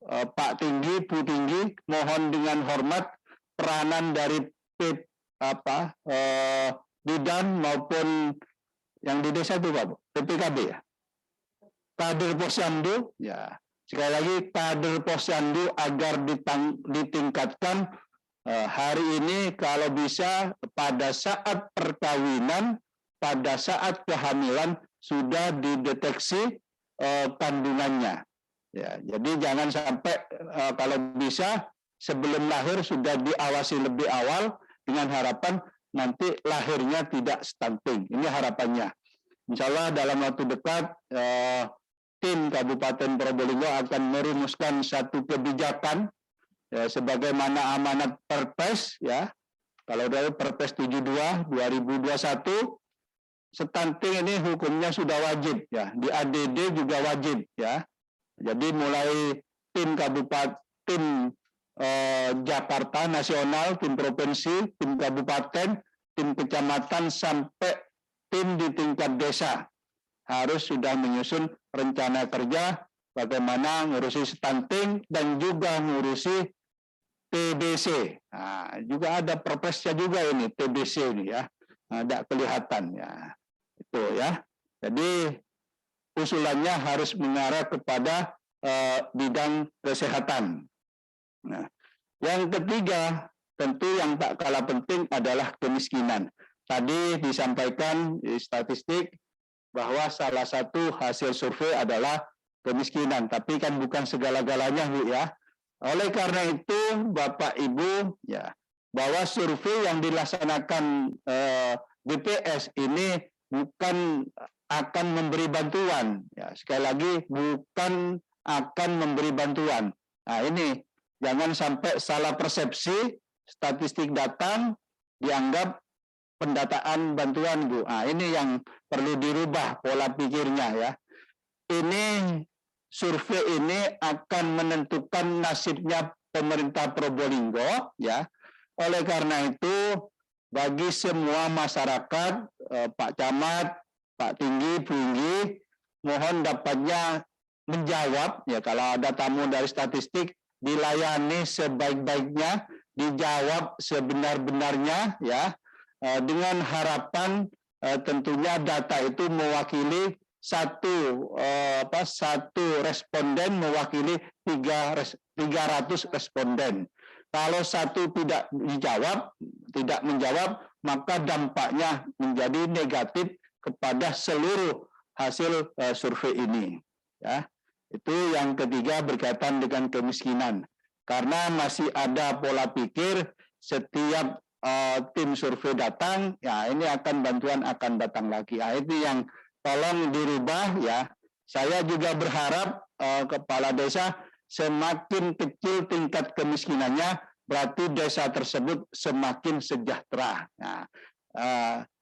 Pak Tinggi, Bu Tinggi, mohon dengan hormat peranan dari bidan maupun yang di desa itu Pak, PPKB ya. Kader Posyandu, ya sekali lagi kader Posyandu agar ditingkatkan hari ini kalau bisa pada saat perkawinan, pada saat kehamilan sudah dideteksi kandungannya. Ya, jadi jangan sampai kalau bisa sebelum lahir sudah diawasi lebih awal dengan harapan nanti lahirnya tidak stunting. Ini harapannya. Insya Allah dalam waktu dekat tim Kabupaten Probolinggo akan merumuskan satu kebijakan ya, sebagaimana amanat Perpres ya. Kalau dari Perpres 72 2021 stunting ini hukumnya sudah wajib ya. Di ADD juga wajib ya. Jadi mulai tim kabupaten, tim Jakarta nasional, tim provinsi, tim kabupaten, tim kecamatan sampai tim di tingkat desa harus sudah menyusun rencana kerja bagaimana ngurusi stunting dan juga ngurusi TBC. Nah, juga ada perpresnya juga ini TBC ini ya, ada kelihatan ya itu ya. Jadi usulannya harus mengarah kepada bidang kesehatan. Nah, yang ketiga tentu yang tak kalah penting adalah kemiskinan. Tadi disampaikan di statistik bahwa salah satu hasil survei adalah kemiskinan, tapi kan bukan segala-galanya Bu ya. Oleh karena itu Bapak Ibu ya, bahwa survei yang dilaksanakan BPS ini bukan akan memberi bantuan ya, sekali lagi bukan akan memberi bantuan. Nah ini jangan sampai salah persepsi, statistik datang dianggap pendataan bantuan Bu. Nah ini yang perlu dirubah pola pikirnya ya. Ini survei ini akan menentukan nasibnya pemerintah Probolinggo ya. Oleh karena itu bagi semua masyarakat, Pak Camat, Pak Tinggi, Bu Inggi, mohon dapatnya menjawab ya kalau ada tamu dari statistik dilayani sebaik-baiknya, dijawab sebenar-benarnya ya, dengan harapan tentunya data itu mewakili satu responden mewakili 300 responden. Kalau satu tidak menjawab, maka dampaknya menjadi negatif kepada seluruh hasil survei ini. Ya, itu yang ketiga berkaitan dengan kemiskinan. Karena masih ada pola pikir setiap tim survei datang, ya ini bantuan akan datang lagi. Nah, itu yang tolong dirubah ya. Saya juga berharap kepala desa semakin kecil tingkat kemiskinannya, berarti desa tersebut semakin sejahtera. Nah,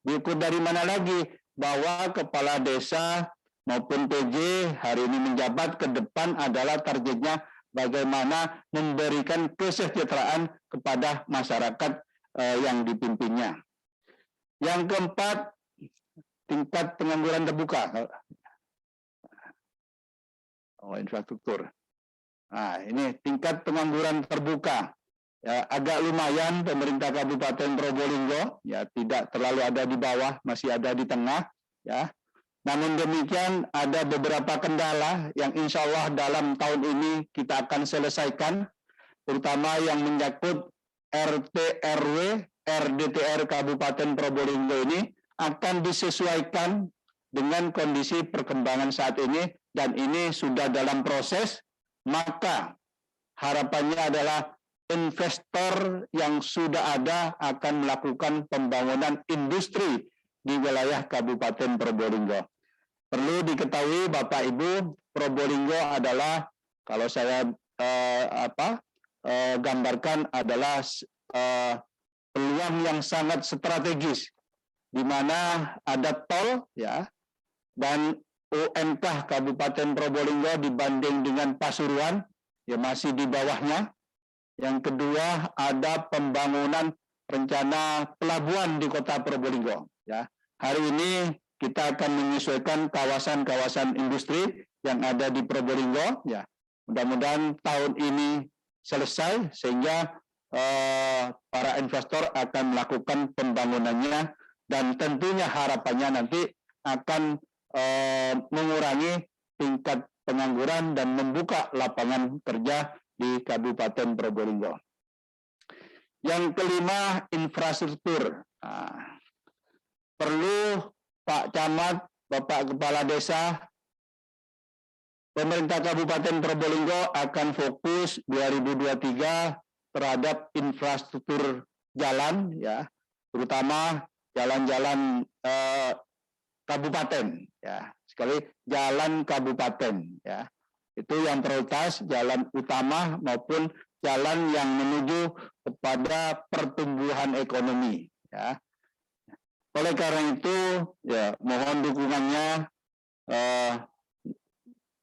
diukur dari mana lagi? Bahwa kepala desa maupun PJ hari ini menjabat ke depan adalah targetnya bagaimana memberikan kesejahteraan kepada masyarakat yang dipimpinnya. Yang keempat, tingkat pengangguran terbuka. Infrastruktur. Nah, ini tingkat pengangguran terbuka. Ya, agak lumayan pemerintah Kabupaten Probolinggo, ya tidak terlalu ada di bawah, masih ada di tengah, ya. Namun demikian ada beberapa kendala yang insya Allah dalam tahun ini kita akan selesaikan, terutama yang menyangkut RT RW RDTR Kabupaten Probolinggo ini akan disesuaikan dengan kondisi perkembangan saat ini dan ini sudah dalam proses, maka harapannya adalah investor yang sudah ada akan melakukan pembangunan industri di wilayah Kabupaten Probolinggo. Perlu diketahui Bapak Ibu, Probolinggo adalah kalau saya gambarkan adalah peluang yang sangat strategis, di mana ada tol ya dan UMK Kabupaten Probolinggo dibanding dengan Pasuruan ya masih di bawahnya. Yang kedua ada pembangunan rencana pelabuhan di Kota Probolinggo. Ya, hari ini kita akan menyesuaikan kawasan-kawasan industri yang ada di Probolinggo. Ya, mudah-mudahan tahun ini selesai sehingga para investor akan melakukan pembangunannya dan tentunya harapannya nanti akan mengurangi tingkat pengangguran dan membuka lapangan kerja di Kabupaten Probolinggo. Yang kelima, infrastruktur. Nah, perlu Pak Camat, Bapak Kepala Desa, pemerintah Kabupaten Probolinggo akan fokus 2023 terhadap infrastruktur jalan, ya, terutama jalan-jalan kabupaten, ya, sekali jalan kabupaten, ya, itu yang prioritas, jalan utama maupun jalan yang menuju kepada pertumbuhan ekonomi, ya. Oleh karena itu, ya, mohon dukungannya.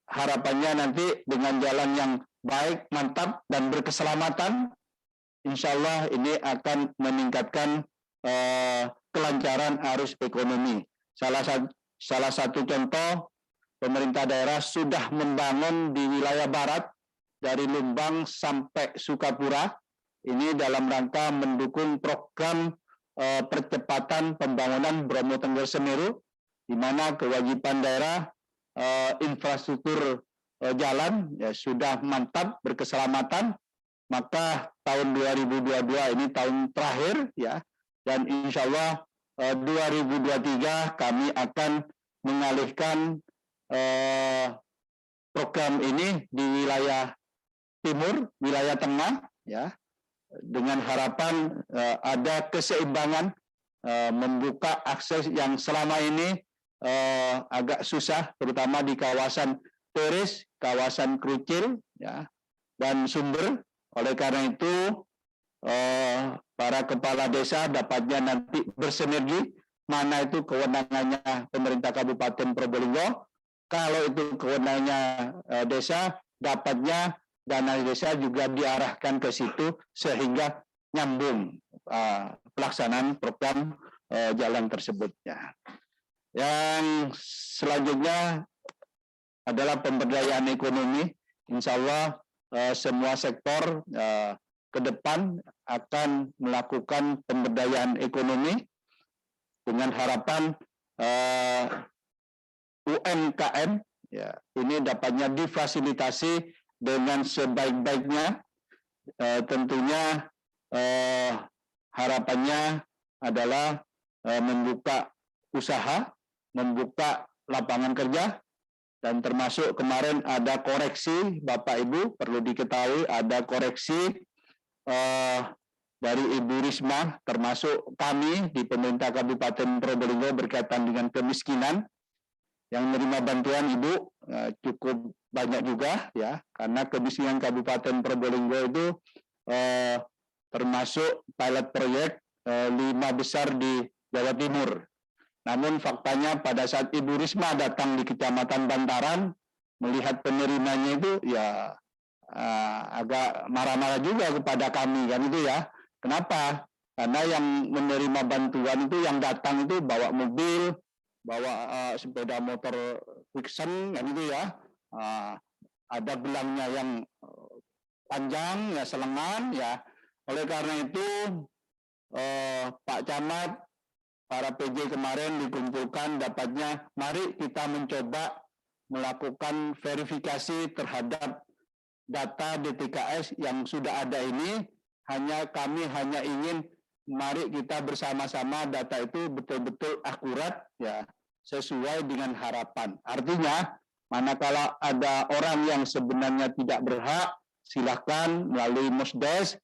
Harapannya nanti dengan jalan yang baik, mantap, dan berkeselamatan, insya Allah ini akan meningkatkan kelancaran arus ekonomi. Salah satu contoh, pemerintah daerah sudah membangun di wilayah barat dari Lumbang sampai Sukapura. Ini dalam rangka mendukung program percepatan pembangunan Bromo Tengger Semeru, di mana kewajiban daerah infrastruktur jalan ya sudah mantap, berkeselamatan. Maka tahun 2022 ini tahun terakhir, ya, dan insya Allah 2023 kami akan mengalihkan program ini di wilayah timur, wilayah tengah, ya, dengan harapan ada keseimbangan, membuka akses yang selama ini agak susah, terutama di kawasan Teris, kawasan Krucil, ya, dan Sumber. Oleh karena itu, para kepala desa dapatnya nanti bersinergi, mana itu kewenangannya pemerintah Kabupaten Probolinggo. Kalau itu kewenangannya desa, dapatnya dana desa juga diarahkan ke situ sehingga nyambung pelaksanaan program jalan tersebutnya. Yang selanjutnya adalah pemberdayaan ekonomi. Insya Allah semua sektor ke depan akan melakukan pemberdayaan ekonomi dengan harapan UMKM, ya, ini dapatnya difasilitasi dengan sebaik-baiknya. Tentunya harapannya adalah membuka usaha, membuka lapangan kerja, dan termasuk kemarin ada koreksi, Bapak Ibu perlu diketahui ada koreksi dari Ibu Risma, termasuk kami di pemerintah Kabupaten Probolinggo berkaitan dengan kemiskinan. Yang menerima bantuan Ibu cukup banyak juga, ya, karena kemiskinan Kabupaten Probolinggo itu termasuk pilot proyek 5 besar di Jawa Timur. Namun faktanya pada saat Ibu Risma datang di Kecamatan Bantaran, melihat penerimanya itu ya agak marah-marah juga kepada kami, kan itu ya. Kenapa? Karena yang menerima bantuan itu yang datang itu bawa mobil, bawa sepeda motor Vixen, kan itu ya. Ada gelangnya yang panjang, ya, selengan, ya. Oleh karena itu Pak Camat, para PJ kemarin dikumpulkan, dapatnya mari kita mencoba melakukan verifikasi terhadap data DTKS yang sudah ada ini. Kami hanya ingin mari kita bersama-sama data itu betul-betul akurat, ya, sesuai dengan harapan. Artinya manakala ada orang yang sebenarnya tidak berhak, silahkan melalui Musdes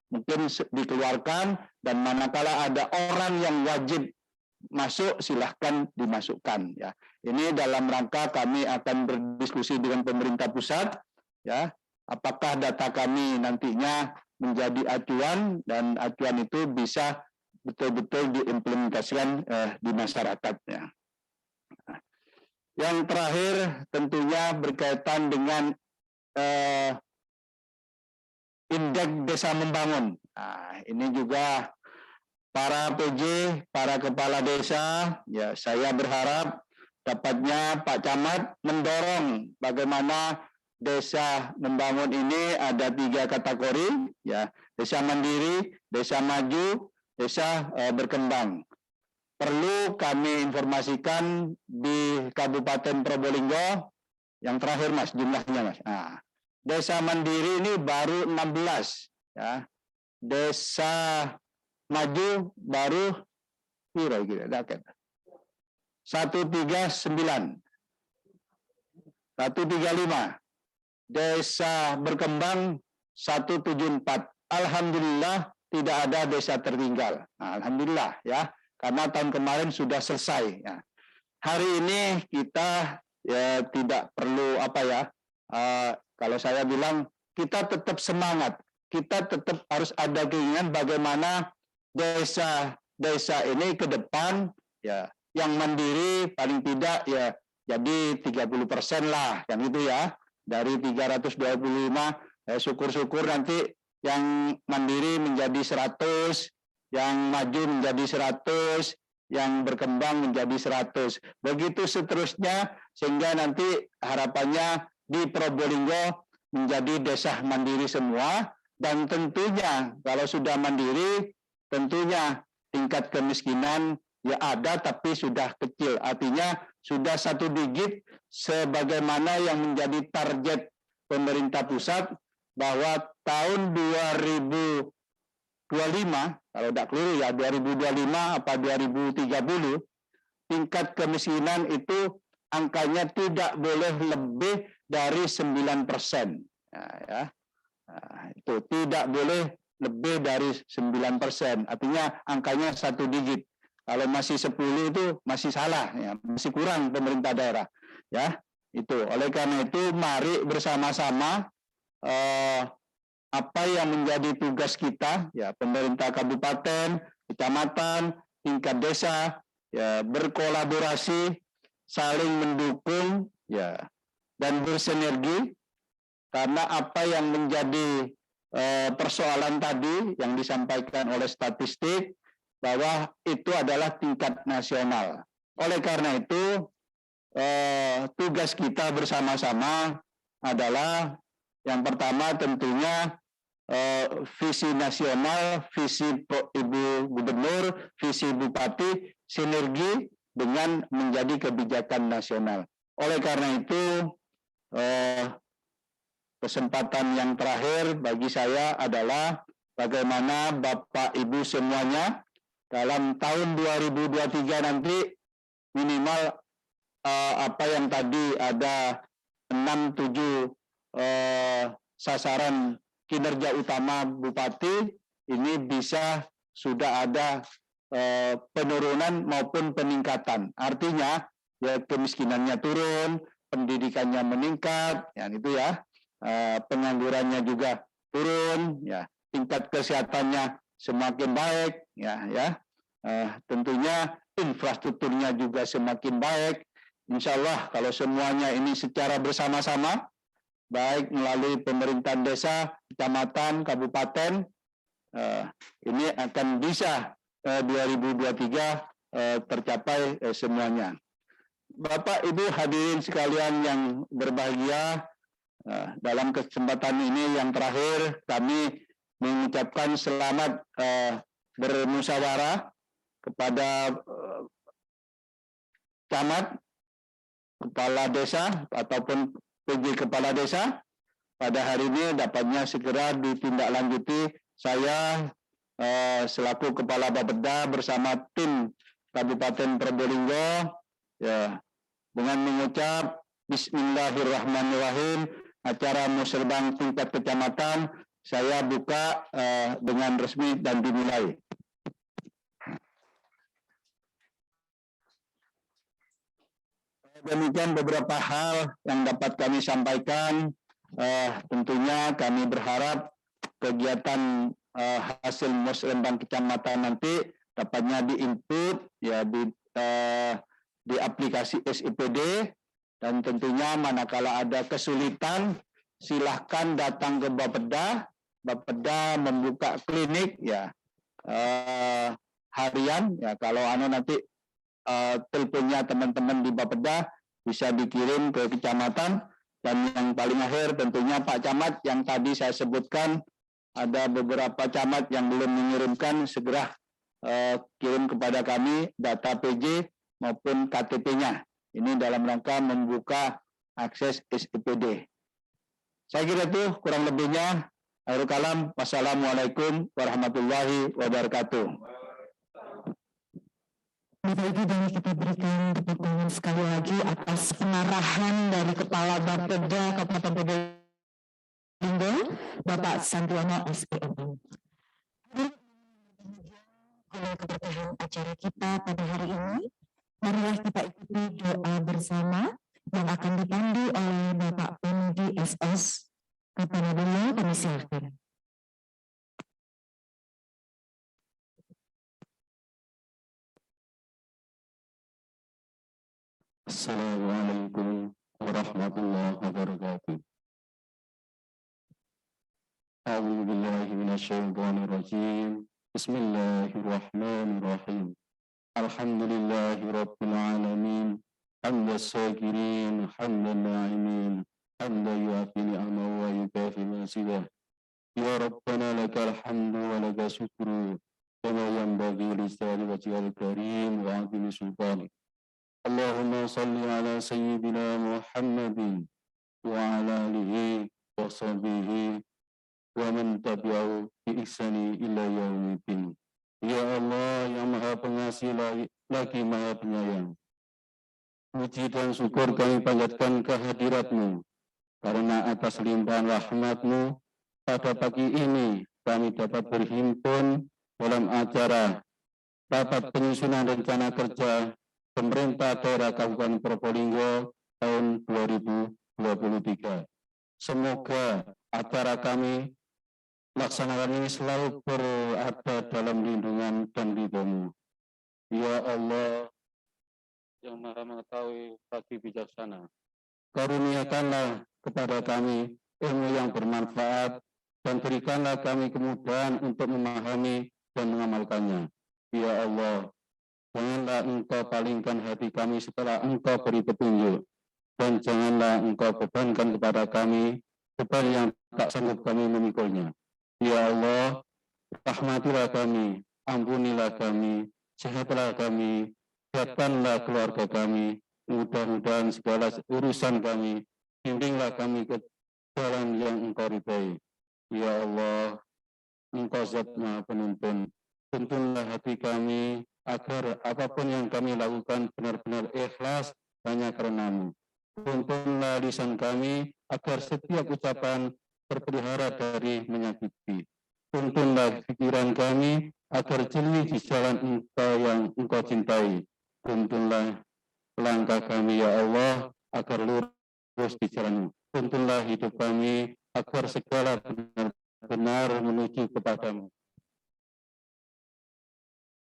mungkin dikeluarkan, dan manakala ada orang yang wajib masuk silahkan dimasukkan, ya. Ini dalam rangka kami akan berdiskusi dengan pemerintah pusat, ya, apakah data kami nantinya menjadi acuan dan acuan itu bisa betul-betul diimplementasikan di masyarakatnya. Yang terakhir tentunya berkaitan dengan Indeks Desa Membangun. Nah, ini juga para PJ, para kepala desa, ya, saya berharap dapatnya Pak Camat mendorong bagaimana desa membangun ini ada 3 kategori, ya, desa mandiri, desa maju, desa berkembang. Perlu kami informasikan di Kabupaten Probolinggo yang terakhir Mas, jumlahnya Mas. Nah, desa mandiri ini baru 16 ya. Desa maju baru kira-kira 139. 135. Desa berkembang 174. Alhamdulillah tidak ada desa tertinggal. Nah, alhamdulillah ya, karena tahun kemarin sudah selesai. Ya. Hari ini kita ya tidak perlu kalau saya bilang kita tetap semangat, kita tetap harus ada keinginan bagaimana desa ini ke depan ya, yang mandiri paling tidak ya jadi 30% lah, yang itu ya, dari 325, syukur-syukur nanti yang mandiri menjadi 100, yang maju menjadi 100, yang berkembang menjadi 100. Begitu seterusnya, sehingga nanti harapannya di Probolinggo menjadi desa mandiri semua, dan tentunya kalau sudah mandiri, tentunya tingkat kemiskinan ya ada tapi sudah kecil, artinya sudah 1 digit sebagaimana yang menjadi target pemerintah pusat bahwa tahun 2025, kalau tidak keliru ya 2025 apa 2030, tingkat kemiskinan itu angkanya tidak boleh lebih dari 9%. Ya. Nah, itu tidak boleh lebih dari 9%, artinya angkanya 1 digit. Kalau masih 10 itu masih salah, ya, masih kurang pemerintah daerah. Ya, itu. Oleh karena itu, mari bersama-sama apa yang menjadi tugas kita, ya, pemerintah kabupaten, kecamatan, tingkat desa, ya, berkolaborasi, saling mendukung, ya, dan bersinergi. Karena apa yang menjadi persoalan tadi yang disampaikan oleh statistik, bahwa itu adalah tingkat nasional. Oleh karena itu, tugas kita bersama-sama adalah yang pertama tentunya visi nasional, visi Ibu Gubernur, visi Bupati, sinergi dengan menjadi kebijakan nasional. Oleh karena itu, kesempatan yang terakhir bagi saya adalah bagaimana Bapak Ibu semuanya dalam tahun 2023 nanti minimal apa yang tadi ada 6-7 sasaran kinerja utama Bupati ini bisa sudah ada penurunan maupun peningkatan. Artinya ya kemiskinannya turun, pendidikannya meningkat, ya itu ya, penganggurannya juga turun, ya tingkat kesehatannya semakin baik, ya, tentunya infrastrukturnya juga semakin baik. Insya Allah kalau semuanya ini secara bersama-sama, baik melalui pemerintahan desa, kecamatan, kabupaten, ini akan bisa 2023 tercapai semuanya. Bapak Ibu hadirin sekalian yang berbahagia, dalam kesempatan ini yang terakhir kami mengucapkan selamat bermusyawarah kepada camat, kepala desa ataupun PJ kepala desa. Pada hari ini dapatnya segera ditindaklanjuti. Saya selaku kepala Bapeda bersama tim Kabupaten Probolinggo ya, dengan mengucap Bismillahirrahmanirrahim, acara musyawarah tingkat kecamatan saya buka dengan resmi dan dimulai. Demikian beberapa hal yang dapat kami sampaikan. Tentunya kami berharap kegiatan hasil musyawarah kecamatan nanti dapatnya diinput ya di aplikasi SIPD, dan tentunya manakala ada kesulitan silahkan datang ke Bapeda. Bapeda membuka klinik ya harian ya, kalau nanti teleponnya teman-teman di Bapeda bisa dikirim ke kecamatan. Dan yang paling akhir tentunya Pak Camat yang tadi saya sebutkan, ada beberapa camat yang belum mengirimkan, segera kirim kepada kami data PJ maupun KTP-nya. Ini dalam rangka membuka akses SIPD. Saya kira itu kurang lebihnya. Akhirul kalam. Wassalamualaikum warahmatullahi wabarakatuh. Bapak Ibu, boleh kita berikan tepuk tangan sekali lagi atas pengarahan dari Kepala Bapeda Kabupaten Probolinggo, Bapak Santiano SPMI. Oleh keberkahan acara kita pada hari ini, marilah kita ikuti doa bersama yang akan dipandu oleh Bapak Pemudi SS. Kepada beliau kami silakan. Assalamualaikum warahmatullahi wabarakatuh. A'udzu billahi minasyaitonir rajim. Bismillahirrahmanirrahim. Alhamdulillahirabbil alamin. Hamdas syakirin, hamdan na'imin, hamdan yu'afi ni'amahu wa yukafi masidah. Ya Rabbana lakal hamdu wa lakal syukru. Kama yanbaghi li jalali wajhikal karim wa 'azimi sultanik. Allahumma salli ala sayyidina Muhammadin wa ala alihi wa sahbihi wa man tabi'ahu bi ihsani ila yaumiddin. Ya Allah yang Maha Pengasih lagi Maha Penyayang. Puji dan syukur kami panjatkan kehadirat-Mu, karena atas limpahan rahmat-Mu pada pagi ini kami dapat berhimpun dalam acara rapat penyusunan rencana kerja Pemerintah Daerah Kabupaten Probolinggo tahun 2023. Semoga acara kami laksanakan ini selalu berada dalam lindungan dan ridho-Mu. Ya Allah yang Maha mengetahui lagi bijaksana, karuniakanlah kepada kami ilmu yang bermanfaat dan berikanlah kami kemudahan untuk memahami dan mengamalkannya. Ya Allah, janganlah Engkau palingkan hati kami setelah Engkau beri petunjuk, dan janganlah Engkau bebankan kepada kami beban yang tak sanggup kami memikulnya. Ya Allah, rahmatilah kami, ampunilah kami, sehatlah kami, sehatkanlah keluarga kami, mudah-mudahan segala urusan kami, bimbinglah kami ke jalan yang Engkau ridhai. Ya Allah, Engkau Zat Maha Penuntun, tuntunlah hati kami agar apapun yang kami lakukan benar-benar ikhlas hanya karena-Mu. Tuntunlah lisan kami agar setiap ucapan terpelihara dari menyakiti. Tuntunlah pikiran kami agar jeli di jalan Engkau yang Engkau cintai. Tuntunlah langkah kami ya Allah agar lurus di jalan-Mu. Tuntunlah hidup kami agar segala benar-benar menuju kepadamu.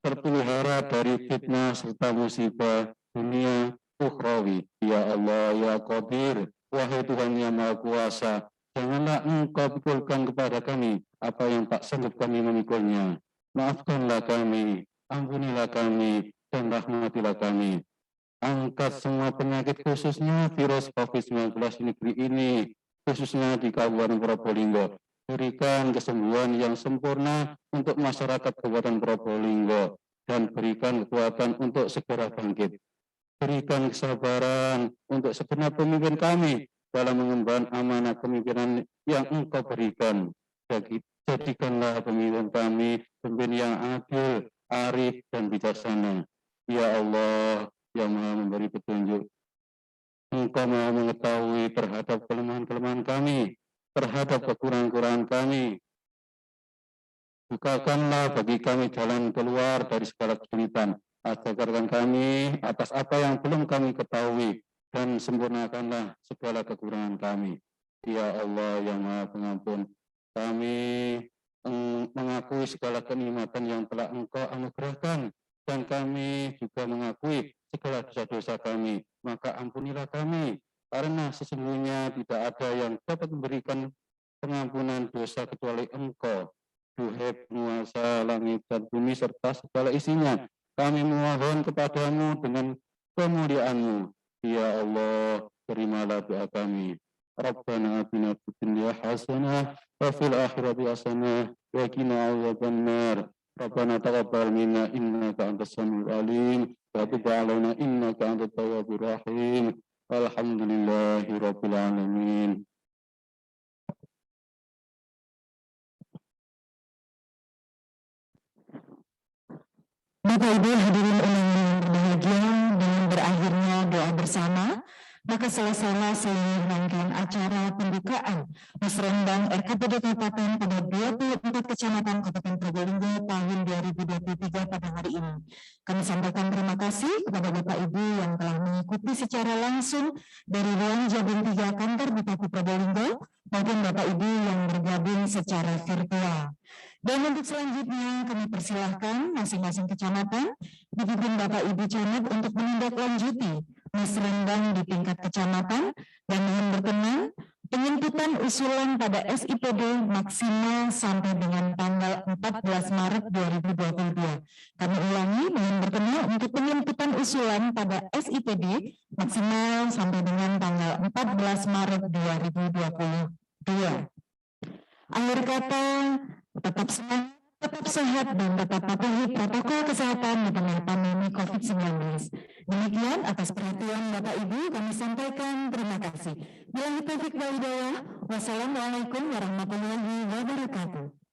Terpelihara dari fitnah serta musibah dunia ukhrawi. Ya Allah, ya Qadir, wahai Tuhan yang Maha Kuasa, janganlah Engkau pikulkan kepada kami apa yang tak sanggup kami memikulnya. Maafkanlah kami, ampunilah kami, dan rahmatilah kami. Angkat semua penyakit khususnya virus COVID-19 di negeri ini, khususnya di Kabupaten Probolinggo. Berikan kesembuhan yang sempurna untuk masyarakat Kabupaten Probolinggo dan berikan kekuatan untuk segera bangkit. Berikan kesabaran untuk segenap pemimpin kami dalam mengemban amanah kepemimpinan yang Engkau berikan. Jadikanlah pemimpin kami pemimpin yang adil, arif, dan bijaksana. Ya Allah yang Maha memberi petunjuk, Engkau Maha mengetahui terhadap kelemahan-kelemahan kami, terhadap kekurangan-kekurangan kami. Bukakanlah bagi kami jalan keluar dari segala kesulitan. Ajarkan kami atas apa yang belum kami ketahui dan sempurnakanlah segala kekurangan kami. Ya Allah yang Maha Pengampun, kami mengakui segala kenikmatan yang telah Engkau anugerahkan dan kami juga mengakui segala dosa-dosa kami. Maka ampunilah kami, karena sesungguhnya tidak ada yang dapat memberikan pengampunan dosa kecuali Engkau. Duhai penguasa langit dan bumi serta segala isinya, kami memohon kepadamu dengan kemuliaan-Mu. Ya Allah, terimalah doa kami. Rabbana atina fid dunya hasanah wa fil akhirati hasanah wa qina adzabannar. Rabbana taqabbal minna innaka antas samiul alim wa tub 'alaina innaka antat tawwabur rahim. Alhamdulillahi rabbil alamin. Bapak Ibu hadirin undangan yang berbahagia, dengan berakhirnya doa bersama, maka selesailah seluruh rangkaian acara pembukaan Musrenbang RKPD Kabupaten pada 24 Kecamatan Kabupaten Probolinggo tahun 2023 pada hari ini. Kami sampaikan terima kasih kepada Bapak Ibu yang telah mengikuti secara langsung dari ruang Jagung 3 kantor Bupati Probolinggo maupun Bapak Ibu yang bergabung secara virtual. Dan untuk selanjutnya kami persilahkan masing-masing kecamatan dipimpin Bapak Ibu Camat untuk menindaklanjuti musrenbang di tingkat kecamatan dan mohon berkenan penjemputan usulan pada SIPD maksimal sampai dengan tanggal 14 Maret 2022. Kami ulangi, mohon berkenan untuk penjemputan usulan pada SIPD maksimal sampai dengan tanggal 14 Maret 2022. Akhir kata, tetap semangat, tetap sehat, dan tetap patuhi protokol kesehatan di tengah pandemi COVID-19. Demikian atas perhatian Bapak Ibu kami sampaikan terima kasih. Billahi taufiq wal hidayah. Wassalamualaikum warahmatullahi wabarakatuh.